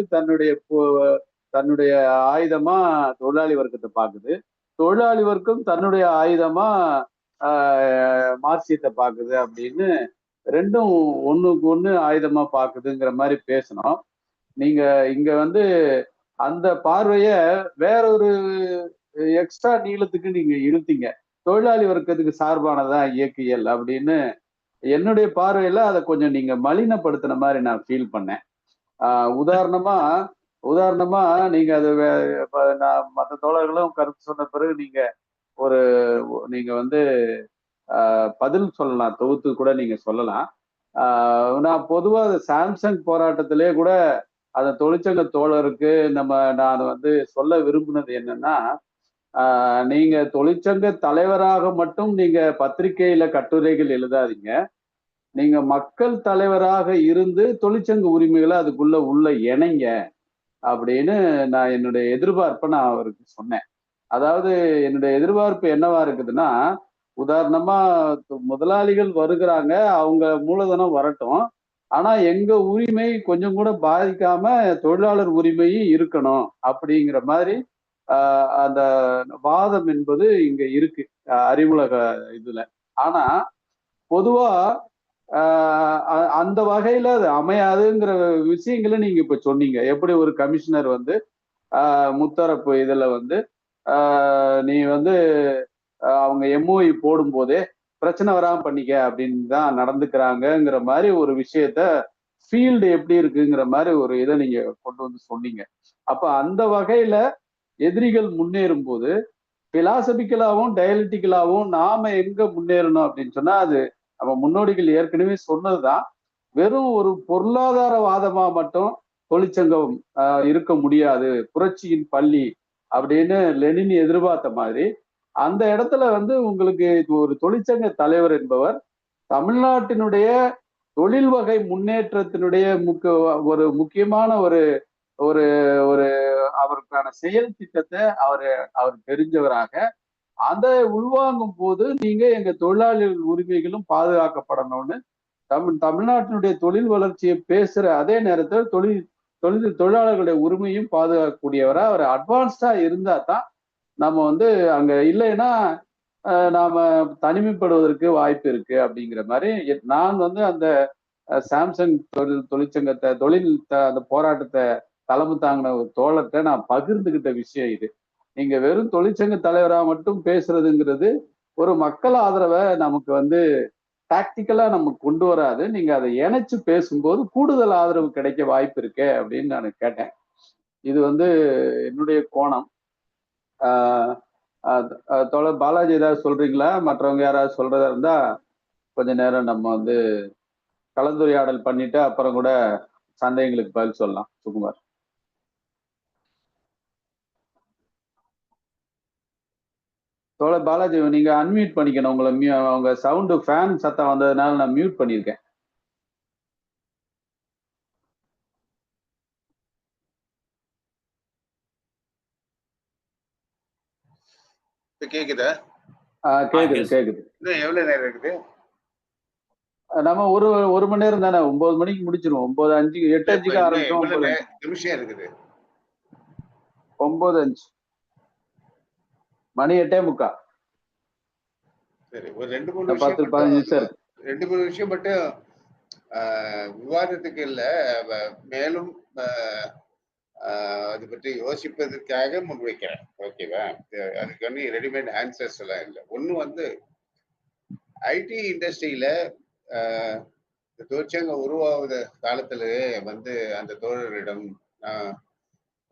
தன்னுடைய ஆயுதமா தொழிலாளி வர்க்கத்தை பாக்குது, தொழிலாளி வர்க்கம் தன்னுடைய ஆயுதமா மார்க்சியத்தை பாக்குது அப்படின்னு ரெண்டும் ஒண்ணுக்கு ஒண்ணு ஆயுதமா பாக்குதுங்கிற மாதிரி பேசணும். நீங்க இங்க வந்து அந்த பார்வைய வேறொரு எக்ஸ்ட்ரா நீளத்துக்கு நீங்க இழுத்தீங்க. தொழிலாளி வர்க்கத்துக்கு சார்பானதான் இயக்கியல் அப்படின்னு என்னுடைய பார்வையில அதை கொஞ்சம் நீங்க மலினப்படுத்தின மாதிரி நான் ஃபீல் பண்ணேன். உதாரணமா நீங்க அது நான் மற்ற தோழர்களும் கருத்து சொன்ன பிறகு நீங்க வந்து பதில் சொல்லலாம், தொகுத்து கூட நீங்க சொல்லலாம். நான் பொதுவா சாம்சங் போராட்டத்திலே கூட அந்த தொழிற்சங்க தோழருக்கு நான் வந்து சொல்ல விரும்பினது என்னன்னா, நீங்க தொழிற்சங்க தலைவராக மட்டும் நீங்க பத்திரிகையில கட்டுரைகள் எழுதாதீங்க. நீங்க மக்கள் தலைவராக இருந்து தொழிற்சங்க உரிமைகளை அதுக்குள்ள இணைங்க அப்படின்னு நான் என்னுடைய எதிர்பார்ப்பை நான் அவருக்கு சொன்னேன். அதாவது என்னுடைய எதிர்பார்ப்பு என்னவா இருக்குதுன்னா, உதாரணமா முதலாளிகள் வருகிறாங்க, அவங்க மூலதனம் வரட்டும், ஆனா எங்க உரிமை கொஞ்சம் கூட பாதிக்காம தொழிலாளர் உரிமையும் இருக்கணும் அப்படிங்கிற மாதிரி அந்த வாதம் என்பது இங்க இருக்கு அறிவுலக இதுல. ஆனா பொதுவா அந்த வகையில அது அமையாதுங்கிற விஷயங்களை நீங்க இப்ப சொன்னீங்க. எப்படி ஒரு கமிஷனர் வந்து முத்தரப்பு இதுல வந்து நீ வந்து அவங்க எம்ஓஇ போடும் போதே பிரச்சனை வராம பண்ணிக்க அப்படின்னு தான் நடந்துக்கிறாங்கிற மாதிரி ஒரு விஷயத்த ஃபீல்டு எப்படி இருக்குங்கிற மாதிரி ஒரு இதை நீங்க கொண்டு வந்து சொன்னீங்க. அப்ப அந்த வகையில எதிரிகள் முன்னேறும் போது பிலாசபிக்கலாவும் டயலட்டிக்கலாவும் நாம எங்க முன்னேறணும் அப்படின்னு சொன்னா, அது நம்ம முன்னோடிகள் ஏற்கனவே சொன்னதுதான். வெறும் ஒரு பொருளாதாரவாதமா மட்டும் தொழிற்சங்கம் இருக்க முடியாது, புரட்சியின் பள்ளி அப்படின்னு லெனின் எதிர்பார்த்த மாதிரி அந்த இடத்துல வந்து உங்களுக்கு ஒரு தொழிற்சங்க தலைவர் என்பவர் தமிழ்நாட்டினுடைய தொழில் வகை முன்னேற்றத்தினுடைய ஒரு முக்கியமான ஒரு ஒரு ஒரு அவருக்கான செயல் திட்டத்தை அவர் தெரிஞ்சவராக அதை உள்வாங்கும் போது நீங்க எங்க தொழிலாளர்கள் உரிமைகளும் பாதுகாக்கப்படணும்னு தமிழ்நாட்டினுடைய தொழில் வளர்ச்சியை பேசுற அதே நேரத்தில் தொழிலாளர்களுடைய உரிமையும் பாதுகாக்கக்கூடியவரா அவர் அட்வான்ஸ்டா இருந்தா தான் நம்ம வந்து அங்க இல்லைன்னா நாம தனிமைப்படுவதற்கு வாய்ப்பு இருக்கு அப்படிங்கிற மாதிரி நான் வந்து அந்த சாம்சங் தொழிற்சங்கத்தை அந்த போராட்டத்தை தலைமை தாங்கின ஒரு தோழத்தை நான் பகிர்ந்துகிட்ட விஷயம் இது. நீங்க வெறும் தொழிற்சங்க தலைவரா மட்டும் பேசுறதுங்கிறது ஒரு மக்கள் ஆதரவை நமக்கு வந்து டாக்டிக்கலா நமக்கு கொண்டு வராது. நீங்க அதை இணைச்சு பேசும்போது கூடுதல் ஆதரவு கிடைக்க வாய்ப்பு இருக்கு அப்படின்னு நான் கேட்டேன். இது வந்து என்னுடைய கோணம். தோழர் பாலாஜி ஏதாவது சொல்றீங்களா? மற்றவங்க யாராவது சொல்றதா இருந்தா கொஞ்ச நேரம் நம்ம வந்து கலந்துரையாடல் பண்ணிட்டு அப்புறம் கூட சந்தேகங்களுக்கு பதில் சொல்லலாம். சுகுமார். தோழர் பாலாஜி நீங்க அன்மியூட் பண்ணிக்கணும். உங்க சவுண்டு ஃபேன் சத்தம் வந்ததுனால நான் மியூட் பண்ணியிருக்கேன்.
கேக்குதா?
கேக்குது.
எவ்வளவு நேரம் இருக்குது?
நம்ம ஒரு மணி நேரம் தானே, 9 மணிக்கு முடிச்சிருவோம். 9:05 8:05 ஆரம்பிச்சோம்.
நிமிஷம் இருக்குது.
9:05 மணி 8:45.
சரி, ஒரு 2-3
10-15 நிமிஷம் இருக்கு.
2-3 விஷயம் மட்டும் விவாதத்துக்கு இல்ல, மேலும் அதை பற்றி யோசிப்பதற்காக முன்வைக்கிறேன். ஓகேவா? அதுக்கு வந்து ரெடிமேட் ஆன்சர்ஸ் எல்லாம் இல்லை. ஒண்ணு வந்து ஐடி இண்டஸ்ட்ரியில தொழிற்சங்கம் உருவாவது காலத்திலேயே வந்து அந்த தோழர்களிடம்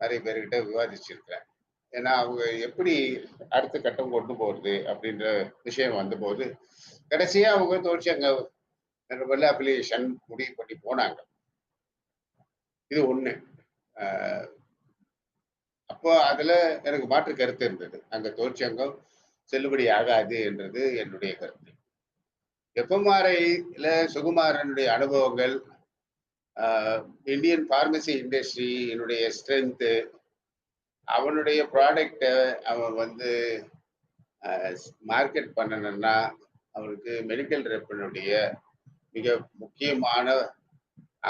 நிறைய பேர்கிட்ட விவாதிச்சிருக்கிறேன். ஏன்னா அவங்க எப்படி அடுத்த கட்டம் கொண்டு போறது அப்படின்ற விஷயம் வந்தபோது கடைசியா அவங்க தொழிற்சங்க அபிலியேஷன் முடிவு பண்ணி போனாங்க. இது ஒண்ணு. அப்போ அதுல எனக்கு மாற்று கருத்து இருந்தது. அங்க தொழிற்சங்கம் செல்லுபடி ஆகாது என்றது என்னுடைய கருத்து. எஃப்எம்ஆர்ஐல சுகுமாரனுடைய அனுபவங்கள், இந்தியன் பார்மசி இண்டஸ்ட்ரி என்னுடைய ஸ்ட்ரென்த்து, அவனுடைய ப்ராடக்ட அவன் வந்து மார்க்கெட் பண்ணணும்னா அவனுக்கு மெடிக்கல் ரெப்பினுடைய மிக முக்கியமான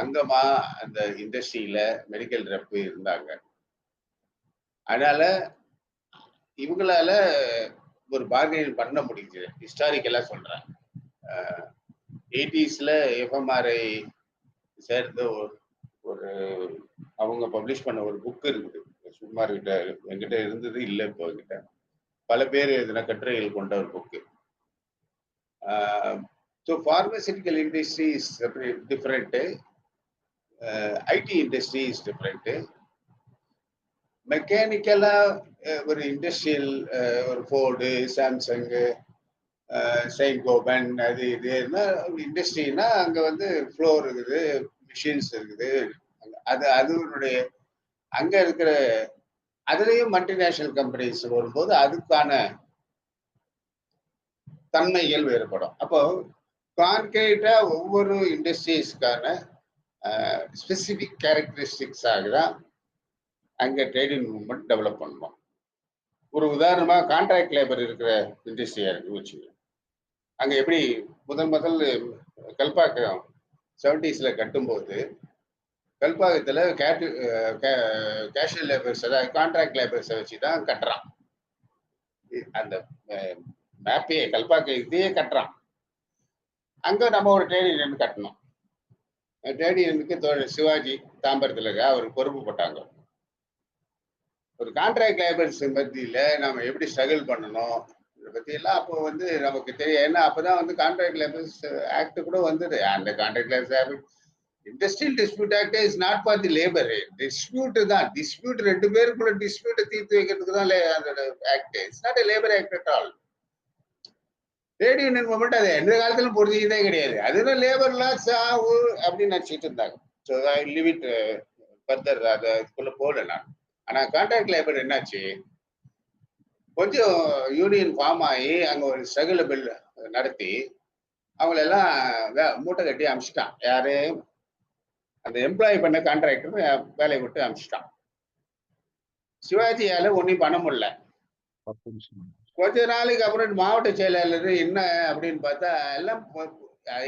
அங்கமா அந்த இண்டஸ்ட்ரியில மெடிக்கல் ரெப் இருந்தாங்க. அதனால இவங்களால ஒரு பார்கெயின் பண்ண முடியுது. ஹிஸ்டாரிக்கலா சொல்றேன். 80s எஃப்எம்ஆர்ஐ சேர்ந்து ஒரு அவங்க பப்ளிஷ் பண்ண ஒரு புக் இருக்குது. சுகுமார் கிட்ட என்கிட்ட இருந்தது இல்லை, இப்போ கிட்ட பல பேர் எழுதின கட்டுரைகள் கொண்ட ஒரு book. So pharmaceutical industry is different, IT industry is different. மெக்கானிக்கலா ஒரு இண்டஸ்ட்ரியல் ஒரு ஃபோர்டு, சாம்சங்கு, சைன்கோபன் அது இதுன்னா இண்டஸ்ட்ரின்னா அங்க வந்து ஃப்ளோர் இருக்குது, மிஷின்ஸ் இருக்குது. அதனுடைய அங்க இருக்கிற அதுலயும் மல்டிநேஷனல் கம்பெனிஸ் வரும்போது அதுக்கான தன்மைகள் வேறுபடும். அப்போ கான்கிரீட்டா ஒவ்வொரு இண்டஸ்ட்ரீஸ்க்கான ஸ்பெசிபிக் கேரக்டரிஸ்டிக்ஸாக தான் அங்க ட்ரேடிங் மூவ்மெண்ட் டெவலப் பண்ணுவோம். ஒரு உதாரணமா கான்ட்ராக்ட் லேபர் இருக்கிற இண்டஸ்ட்ரியா இருக்கு வச்சுக்கோங்க. அங்க எப்படி முதல் கல்பாக்கம் 70s கட்டும்போது கல்பாக்கத்துல கேஷுவல் லேபர்ஸ், அதாவது கான்ட்ராக்ட் லேபர்ஸை வச்சுதான் கட்டுறான். அந்த மேப்பையே கல்பாக்க இதையே கட்டுறான். அங்க நம்ம ஒரு ட்ரேட் யூனியன் கட்டணும். ட்ரேட் யூனியனுக்கு சிவாஜி தாம்பரத்துல அவர் பொறுப்பு போட்டாங்க. ஒரு கான்ட்ராக்ட் லேபர்ஸ் மத்தியில நம்ம எப்படி ஸ்ட்ரகிள் பண்ணணும் இதை பத்தி எல்லாம் அப்போ வந்து நமக்கு தெரியும். ஏன்னா அப்பதான் வந்து கான்ட்ராக்ட் லேபர்ஸ் ஆக்ட் கூட வந்தது. அந்த contract labours act industrial dispute act is not for the labour. Dispute தான். டிஸ்பியூட் ரெண்டு பேருக்குள்ள டிஸ்பியூட் தீர்த்து வைக்கிறதுக்கு தான் act. It's not a labour act at all. Trade union movement அது எந்த காலத்திலும் புரிஞ்சுக்கிட்டே கிடையாது. அதுதான் லேபர் லாஸ் அப்படின்னு நினைச்சிட்டு இருந்தாங்க. So I live it further. அதுக்குள்ள போகல நான். ஆனா கான்ட்ராக்ட் லேபர் என்னாச்சு, கொஞ்சம் யூனியன் ஃபார்ம் ஆகி அங்க ஒரு ஸ்ட்ரகிள் பில் நடத்தி அவங்களெல்லாம் மூட்டை கட்டி அமிச்சிட்டான். யாரு, அந்த எம்ப்ளாயி பண்ண கான்ட்ராக்டர் வேலையை விட்டு அமிச்சிட்டான். சிவாஜியால ஒன்னும் பண்ண முடியல. கொஞ்ச நாளைக்கு அப்புறம் மாவட்ட செயலாளர் என்ன அப்படின்னு பார்த்தா எல்லாம்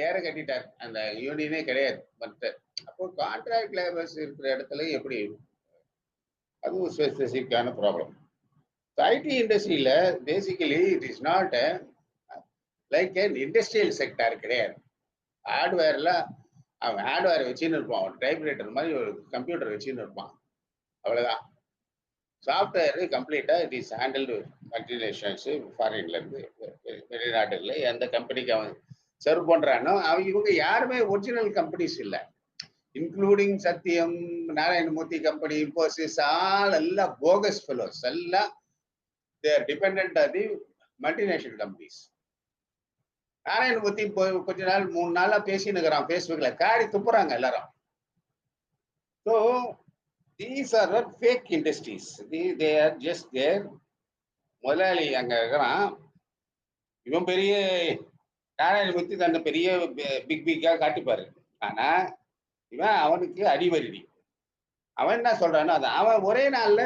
ஏற கட்டிட்டார். அந்த யூனியனே கிடையாது. அப்போ கான்ட்ராக்ட் லேபர்ஸ் இருக்கிற இடத்துல எப்படி, அதுவும் ஸ்பெசிஃபிக்கான ப்ராப்ளம். ஐடி இண்டஸ்ட்ரியில basically it is not like an industrial sector கிடையாது. ஹார்ட்வேர்ல அவன் ஹார்ட்வேர் வச்சுன்னு இருப்பான், ஒரு டைப்ரைட்டர் மாதிரி ஒரு கம்ப்யூட்டர் வச்சுன்னு இருப்பான், அவ்வளவுதான். சாஃப்ட்வேர் கம்ப்ளீட்டா இட் இஸ் ஹேண்டில்டு மல்டிநேஷனல்ஸ், ஃபாரின்ல இருந்து வெளிநாட்டுல எந்த கம்பெனிக்கு அவன் சர்வ் பண்றானோ இவங்க யாருமே ஒரிஜினல் கம்பெனிஸ் இல்லை. இன்க்ளூடிங் சத்தியம், நாராயணமூர்த்தி கம்பெனி, இன்போசிஸ், எல்லாம் போகஸ் ஃபெலோஸ், எல்லாம் they're dependent on the multinational companies. Narayanamurthy கொஞ்ச நாள் 3 நாளா பேசின்னு இருக்கிறான் பேஸ்புக்ல, காரி துப்புறாங்க எல்லாரும். So these are not fake industries. They are just there. முதலாளி அங்க இருக்கிறான், இவன் பெரிய நாராயணமூர்த்தி தன்னை பெரிய பிக்கா காட்டிப்பாரு. ஆனா இவன் அவனுக்கு அடிவருடி. அவன் என்ன சொல்றானோ அது அவன் ஒரே நாள்ல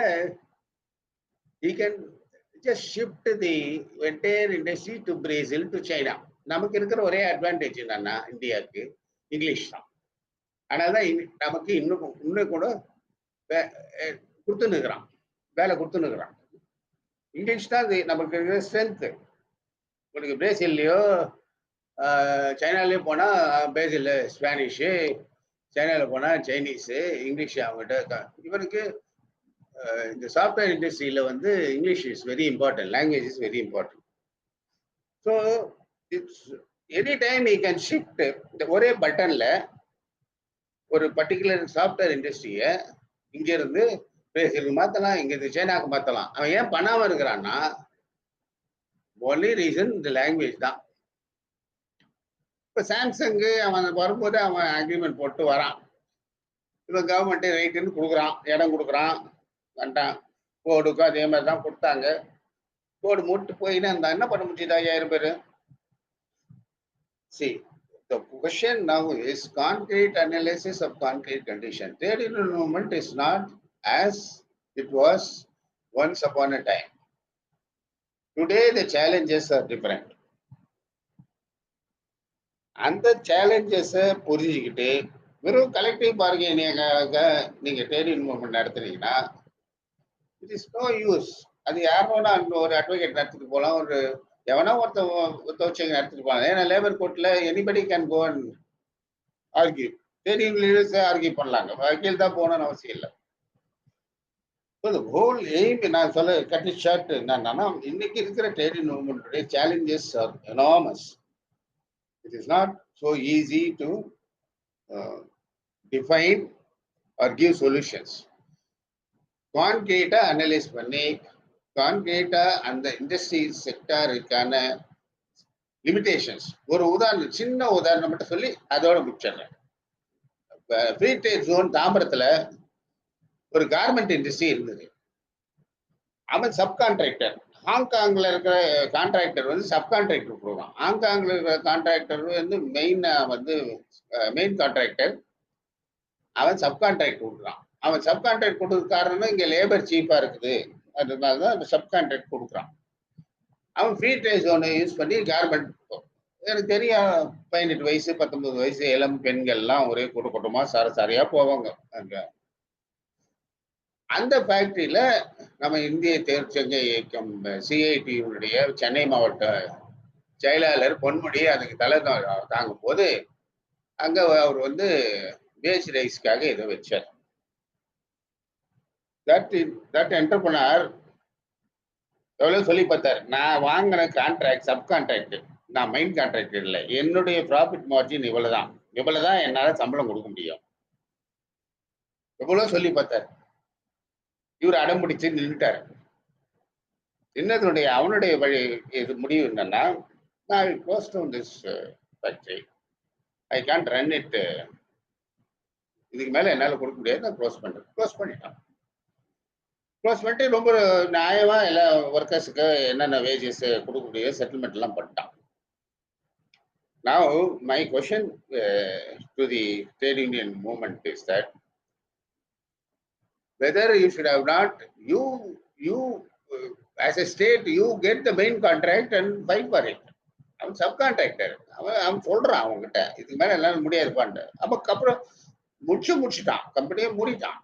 he can just shift the entire industry to Brazil, to China. நமக்கு இருக்கிற ஒரே அட்வான்டேஜ் என்னன்னா இந்தியாவுக்கு இங்கிலீஷ் தான். ஆனாதான் நமக்கு இன்னும் கூட கொடுத்துன்னுக்குறான், வேலை கொடுத்துன்னுக்குறான். இங்கிலீஷ் தான் நமக்கு இருக்கிற ஸ்ட்ரென்த். உங்களுக்கு பிரேசில்லையோ சைனாலேயோ போனா பிரேசில் ஸ்பானிஷு, சைனாவில் போனா சைனீஸு, இங்கிலீஷ் அவங்ககிட்ட. இவனுக்கு இந்த சாஃப்ட்வேர் இண்டஸ்ட்ரியில வந்து English is very important, language is very important. So it's any time you can shift. இந்த ஒரே பட்டன்ல ஒரு பர்டிகுலர் சாஃப்ட்வேர் இண்டஸ்ட்ரியை இங்க இருந்து பிரேசிலுக்கு மாத்தலாம், இங்க இருந்து சைனாக்கு மாத்தலாம். அவன் ஏன் பண்ணாம இருக்கிறான்னா ஒன்லி ரீசன் இந்த லாங்குவேஜ் தான். இப்ப சாம்சங் அவன் வரும்போது அவன் அக்ரிமெண்ட் போட்டு வரான். இவன் கவர்மெண்ட் ரைட்டுன்னு கொடுக்குறான், இடம் கொடுக்குறான், வந்துட்டான். கோடுக்கும் அதே மாதிரி தான் கொடுத்தாங்க. கோடு மூட்டு போயின்னு இருந்தா என்ன பண்ண முடியுது 5000 பேரு? See, the question now is concrete analysis of concrete condition. Trade union movement is not as it was once upon a time. Today the challenges are different. அந்த சேலஞ்சஸை புரிஞ்சுக்கிட்டு வெறும் கலெக்டிவ் பார்கெனிங்காக நீங்க ட்ரேட் யூனியன் மூவ்மெண்ட் நடத்துனீங்கன்னா it is no use. அது யாரோனா ஒரு advocate நடத்திட்டு போகலாம், ஒரு எவனா ஒருத்தவங்க நடத்திட்டு போகலாம். ஏன்னா லேபர் கோர்ட்ல anybody can go and argue. Trade union leaders argue பண்ணலாங்க, வக்கீல் தான் போகணும்னு அவசியம் இல்லை. ஹோல் எய்ம் நான் சொல்ல கட் இட் ஷார்ட் என்னன்னா, இன்னைக்கு இருக்கிற ட்ரேட் யூனியன் மூவ்மெண்ட்டுடைய challenges are enormous. It is not so easy to define or give solutions. Concrete analyze பண்ணி concrete அந்த இண்டஸ்ட்ரி செக்டாருக்கான லிமிடேஷன்ஸ் ஒரு உதாரணம், சின்ன உதாரணம் மட்டும் சொல்லி அதோட முடிச்சிடுறேன். ஃப்ரீ ட்ரேட் ஜோன் தாம்பரத்துல ஒரு கார்மெண்ட் இண்டஸ்ட்ரி இருந்தது. அவன் சப்கான்ட்ராக்டர். ஹாங்காங்ல இருக்கிற கான்ட்ராக்டர் வந்து சப்கான்ட்ராக்டர் கொடுக்குறான். ஹாங்காங்ல இருக்கிற கான்ட்ராக்டர் வந்து மெயின் கான்ட்ராக்டர், அவன் சப்கான்ட்ராக்ட் கொடுக்குறான். அவன் சப்கான்ட்ராக்ட் கொடுக்குற காரணம் இங்க லேபர் சீப்பா இருக்குது, அதனாலதான் அந்த சப்கான்ட்ராக்ட் கொடுக்குறான். அவன் ஃப்ரீ ட்ரேட் ஜோனை யூஸ் பண்ணி கார்மெண்ட், எனக்கு தெரியும் 18 வயசு 19 வயசு இளம் பெண்கள்லாம் ஒரே கூட்டமா சாரையா போவாங்க அங்க. அந்த ஃபேக்டரியில நம்ம இந்திய தேர்ச்சங்க இயக்கம் சிஐடியுடைய சென்னை மாவட்ட செயலாளர் பொன்முடி அதுக்கு தலை தாங்கும் போது அங்க அவர் வந்து வேஜ் ரைஸ்க்காக இதை வச்சார். தட் என்டர்பிரனர் எவ்வளவு சொல்லி பார்த்தாரு, நான் வாங்கின கான்ட்ராக்ட் சப் கான்ட்ராக்ட், நான் மெயின் கான்ட்ராக்டர் இல்லை, என்னுடைய ப்ராஃபிட் மார்ஜின் இவ்வளவுதான், இவ்வளவுதான் என்னால சம்பளம் கொடுக்க முடியும். எவ்வளவு சொல்லி பார்த்தாரு. இவர் அடம் பிடிச்சு நின்னுட்டாரு. நின்னதுடைய அவனுடைய வழி இது முடிவு என்னன்னா, நான் close down this factory. I can't run it. இதுக்கு மேல என்னால கொடுக்க முடியாது. நான் க்ளோஸ் பண்றேன். க்ளோஸ் பண்ணிட்டான். க்ளோஸ் பண்ணிட்டு ரொம்ப நியாயமா எல்லா ஒர்க்கர்ஸுக்கு என்னென்ன வேஜஸ் கொடுக்க முடியும் செட்டில்மெண்ட் எல்லாம் பண்ணிட்டான். Now, my question to the trade union movement is that whether you should have not, as a state, you get the main contract and fight for it. அவன் சப்கான்ட்ராக்டர். அவன் சொல்றான் அவங்ககிட்ட இதுக்கு மேல எல்லாம் முடியாதுப்பான்ட்டு. அப்புறம் முடிச்சுட்டான். கம்பெனியை மூடிட்டான்.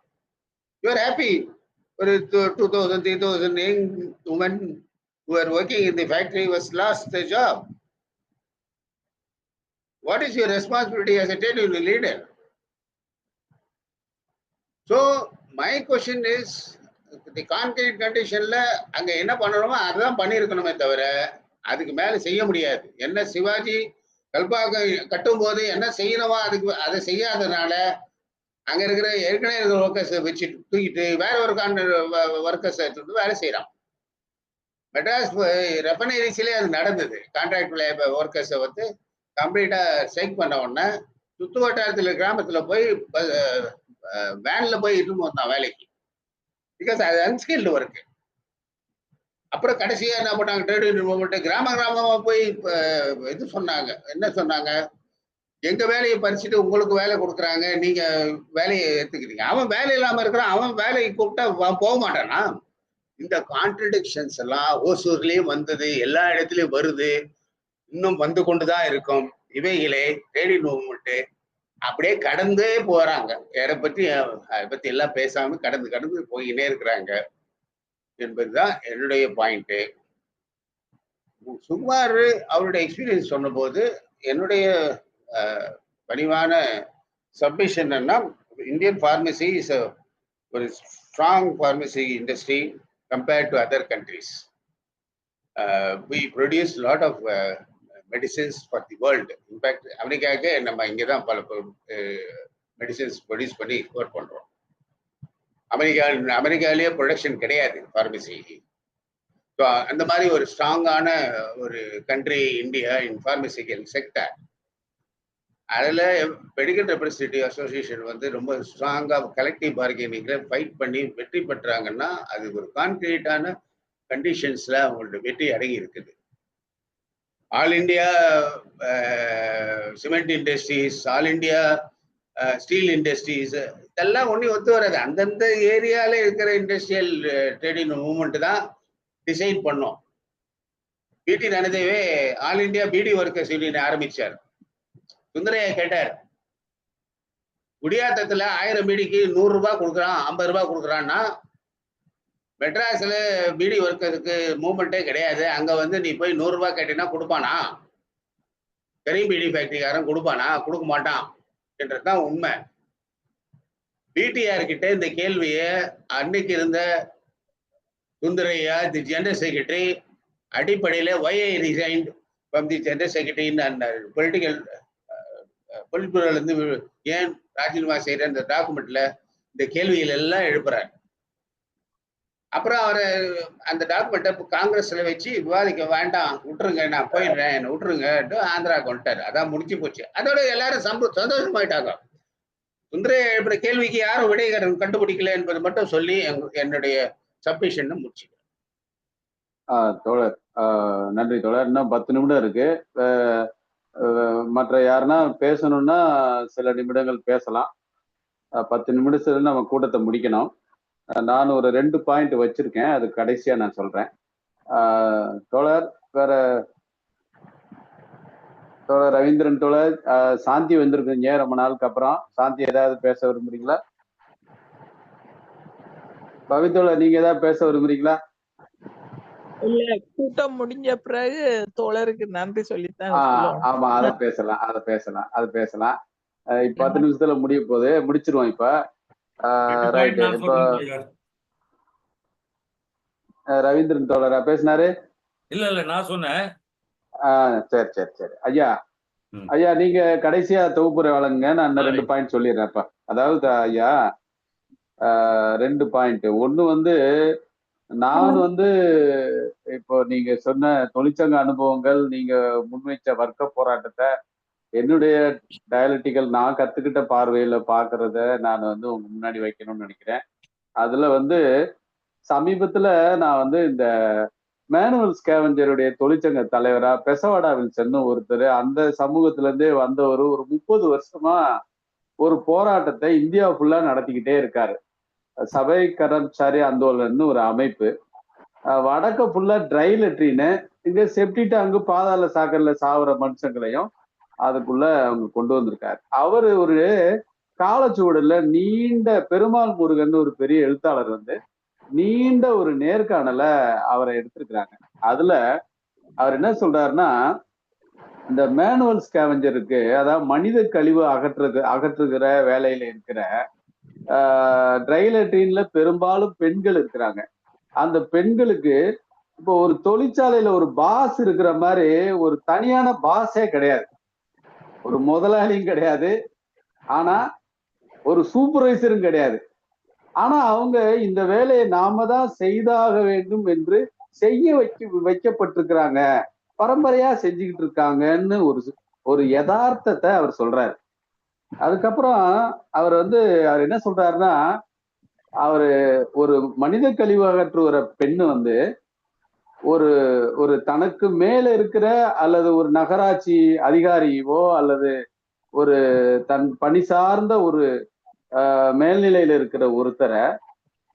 You are happy. ஒரு 2000, 3000 young women who are working in the factory was lost their job. What is your responsibility as a trade union leader? So my question is, the concrete conditionல அங்க என்ன பண்ணணுமோ அதான் பண்ணியிருக்கணுமே தவிர அதுக்கு மேல செய்ய முடியாது. என்ன சிவாஜி கல்பாக கட்டும் போது என்ன செய்யணுமோ அதுக்கு அதை செய்யாதனால அங்க இருக்கிற ஏற்கனவே இருக்கிற ஒர்க்கர்ஸை வச்சு தூக்கிட்டு வேற ஒரு ஒர்க்கர்ஸை எடுத்துட்டு வேலை செய்யறான். மெட்ராஸ் ரெஃபைனரிஸ்லயே அது நடந்தது. கான்ட்ராக்ட் ஒர்க்கர்ஸை வந்து கம்ப்ளீட்டா ஸ்ட்ரைக் பண்ண உடனே சுத்து வட்டாரத்துல கிராமத்துல போய் வேன்ல போய் இட்டு வந்தான் வேலைக்கு. பிகாஸ் அது அன்ஸ்கில்டு ஒர்க்கு. அப்புறம் கடைசியா என்ன பண்ணாங்க, ட்ரேட் யூனியன் மூவ்மெண்ட் கிராமமா போய் இது சொன்னாங்க. என்ன சொன்னாங்க, எங்க வேலையை பறிச்சுட்டு உங்களுக்கு வேலை கொடுக்குறாங்க, நீங்க வேலையை ஏத்துக்கிறீங்க. அவன் வேலை இல்லாம இருக்கிறான், அவன் வேலையை கூப்பிட்டா போக மாட்டானா? இந்த கான்ட்ரடிக்ஷன்ஸ் எல்லாம் ஓசூர்லயும் வந்தது, எல்லா இடத்துலயும் வருது, இன்னும் வந்து கொண்டுதான் இருக்கும். இவைகளே ட்ரேட் மூவ்மெண்ட் அப்படியே கடந்தே போறாங்க. அதை பத்தி எல்லாம் பேசாம கடந்து போயினே இருக்கிறாங்க என்பதுதான் என்னுடைய பாயிண்ட். சுகுமார் அவருடைய எக்ஸ்பீரியன்ஸ் சொன்ன போது என்னுடைய பணிவான சப்மிஷன் என்னன்னா, இந்தியன் ஃபார்மசி இஸ் ஒரு strong pharmacy industry compared to other countries. we produce lot of medicines for the world. In fact, அமெரிக்காவுக்கு நம்ம இங்கே தான் பல மெடிசின்ஸ் ப்ரொடியூஸ் பண்ணி எக்ஸ்போர்ட் பண்றோம். அமெரிக்காவிலேயே ப்ரொடக்ஷன் கிடையாது ஃபார்மசி. ஸோ அந்த மாதிரி ஒரு ஸ்ட்ராங்கான ஒரு country India in pharmaceutical sector. அதில் மெடிக்கல் ரெப்ரஸன்டேட்டிவ் அசோசியேஷன் வந்து ரொம்ப ஸ்ட்ராங்காக கலெக்டிவ் பார்கெனிங்ல ஃபைட் பண்ணி வெற்றி பெற்றாங்கன்னா அது ஒரு கான்கிரீட்டான கண்டிஷன்ஸ்ல அவங்களோட வெற்றி அடங்கி இருக்குது. All India cement industries, all India steel industries, இதெல்லாம் ஒன்றும் ஒத்து வராது. அந்தந்த ஏரியால இருக்கிற இண்டஸ்ட்ரியல் ட்ரேடிங் மூவ்மெண்ட் தான் டிசைட் பண்ணோம். பிடி ரணதேவே ஆல் இண்டியா பிடி ஒர்க்கர்ஸ் யூனியன் ஆரம்பிச்சார். சுந்தரையா கேட்டார், குடியாத்தத்துல 1000 பீடிக்கு 100 ரூபாய் கொடுக்குறான், 50 ரூபாய் கொடுக்குறான்னா மெட்ராஸ்ல பிடி ஒர்க்கருக்கு மூவ்மெண்ட்டே கிடையாது. அங்க வந்து நீ போய் 100 ரூபாய் கேட்டீங்கன்னா கொடுப்பானா? கரீம் பிடி ஃபேக்டரிக்காரன் கொடுப்பானா? கொடுக்க மாட்டான் என்றதுதான் உண்மை. பிடிஆர் கிட்ட இந்த கேள்வியை அன்னைக்கு இருந்த சுந்தரையா, தி ஜெனரல் செக்ரட்டரி, அடிப்படையில why I resigned from the general secretary and political இருந்து ஏன் ராஜினாமா செய்யற அந்த டாக்குமெண்ட்ல இந்த கேள்விகள் எல்லாம் எழுப்புறாரு. அப்புறம் அவரை அந்த டாக்குமெண்ட்டை காங்கிரஸ்ல வச்சு விவாதிக்க வேண்டாம், விட்டுருங்க, நான் போயிடுறேன், என்ன விட்டுருங்க, ஆந்திராவுக்கு வந்துட்டாரு. அதான் முடிச்சு போச்சு. அதோட எல்லாரும் சந்தோஷமாயிட்டாங்க. சுந்தரையா எழுப்புற கேள்விக்கு யாரும் விடை கண்டுபிடிக்கல என்பது மட்டும் சொல்லி என்னுடைய சப்மிஷன் முடிச்சுக்கிறேன்.
தோழர், நன்றி தோழர். இன்னும் 10 நிமிடம் இருக்கு. மற்ற யாருன்னா பேசணும்னா சில நிமிடங்கள் பேசலாம். 10 நிமிடத்துல நம்ம கூட்டத்தை முடிக்கணும். நான் ஒரு 2 பாயிண்ட் வச்சிருக்கேன், அது கடைசியா நான் சொல்றேன். தோழர் வேற தோழர் ரவீந்திரன் தோழர், சாந்தி வந்திருக்கீங்க ரொம்ப நாளுக்கு அப்புறம். சாந்தி ஏதாவது பேச விரும்புறீங்களா? பவித்தோழர் நீங்க ஏதாவது பேச விரும்புறீங்களா?
இல்ல, கூட்டம் முடிஞ்ச பிறகு தோழருக்கு நன்றி சொல்லித்தான்.
ஆமா, அதை பேசலாம். 10 நிமிஷத்துல முடிய போகுது, முடிச்சிருவோம் இப்ப. ரைட். இப்போ ரவீந்திரன் தோழரா பேசினாரு?
இல்ல நான் சொன்னேன்.
சரி ஐயா, ஐயா நீங்க கடைசியா தொகுப்புரை வழங்குங்க. நான் இன்னும் 2 பாயிண்ட் சொல்லிடுறேன்ப்பா. அதாவது ஐயா 2 பாயிண்ட். ஒண்ணு வந்து நான் வந்து இப்போ நீங்க சொன்ன தொழிற்சங்க அனுபவங்கள், நீங்க முன்வைச்ச வர்க்க போராட்டத்தை என்னுடைய டயலட்டிக்கல் நான் கத்துக்கிட்ட பார்வையில பாக்குறத நான் வந்து உங்க முன்னாடி வைக்கணும்னு நினைக்கிறேன். அதுல வந்து சமீபத்துல நான் வந்து இந்த மேனுவல் ஸ்கேவஞ்சருடைய தொழிற்சங்க தலைவரா பெசவாடா வில்சன் ஒருத்தர் அந்த சமூகத்துல இருந்தே வந்தவர் ஒரு 30 வருஷமா ஒரு போராட்டத்தை இந்தியா ஃபுல்லா நடத்திக்கிட்டே இருக்காரு. சபை கர்மச்சாரி ஆந்தோலன்னு ஒரு அமைப்பு. வடக்க ஃபுல்லா ட்ரை லெட்ரின்னு, இங்க செப்டி டேங்கு பாதாள சாக்கடையில சாவுற மனுஷங்களையும் அதுக்குள்ள அவங்க கொண்டு வந்திருக்காரு. அவரு ஒரு காலச்சுவடுல நீண்ட பெருமாள் முருகன் ஒரு பெரிய எழுத்தாளர் வந்து நீண்ட ஒரு நேர்காணலை அவரை எடுத்திருக்கிறாங்க. அதுல அவர் என்ன சொல்றாருன்னா, இந்த மேனுவல் ஸ்கேவஞ்சருக்கு, அதாவது மனித கழிவு அகற்றுகிற வேலையில இருக்கிற ட்ரை லெட்ரின்ல பெரும்பாலும் பெண்கள் இருக்கிறாங்க. அந்த பெண்களுக்கு இப்போ ஒரு தொழிற்சாலையில ஒரு பாஸ் இருக்கிற மாதிரி ஒரு தனியான பாஸே கிடையாது. ஒரு முதலாளியும் கிடையாது, ஆனா ஒரு சூப்பர்வைசரும் கிடையாது. ஆனா அவங்க இந்த வேலையை நாம தான் செய்தாக வேண்டும் என்று செய்ய வைக்கப்பட்டிருக்கிறாங்க, பரம்பரையா செஞ்சுக்கிட்டு இருக்காங்கன்னு ஒரு யதார்த்தத்தை அவர் சொல்றாரு. அதுக்கப்புறம் அவர் என்ன சொல்றாருன்னா, அவரு ஒரு மனித கழிவு அகற்றுகிற பெண்ணு வந்து ஒரு ஒரு தனக்கு மேல இருக்கிற அல்லது ஒரு நகராட்சி அதிகாரியவோ அல்லது ஒரு தன் பணி சார்ந்த ஒரு மேல்நிலையில இருக்கிற ஒருத்தரை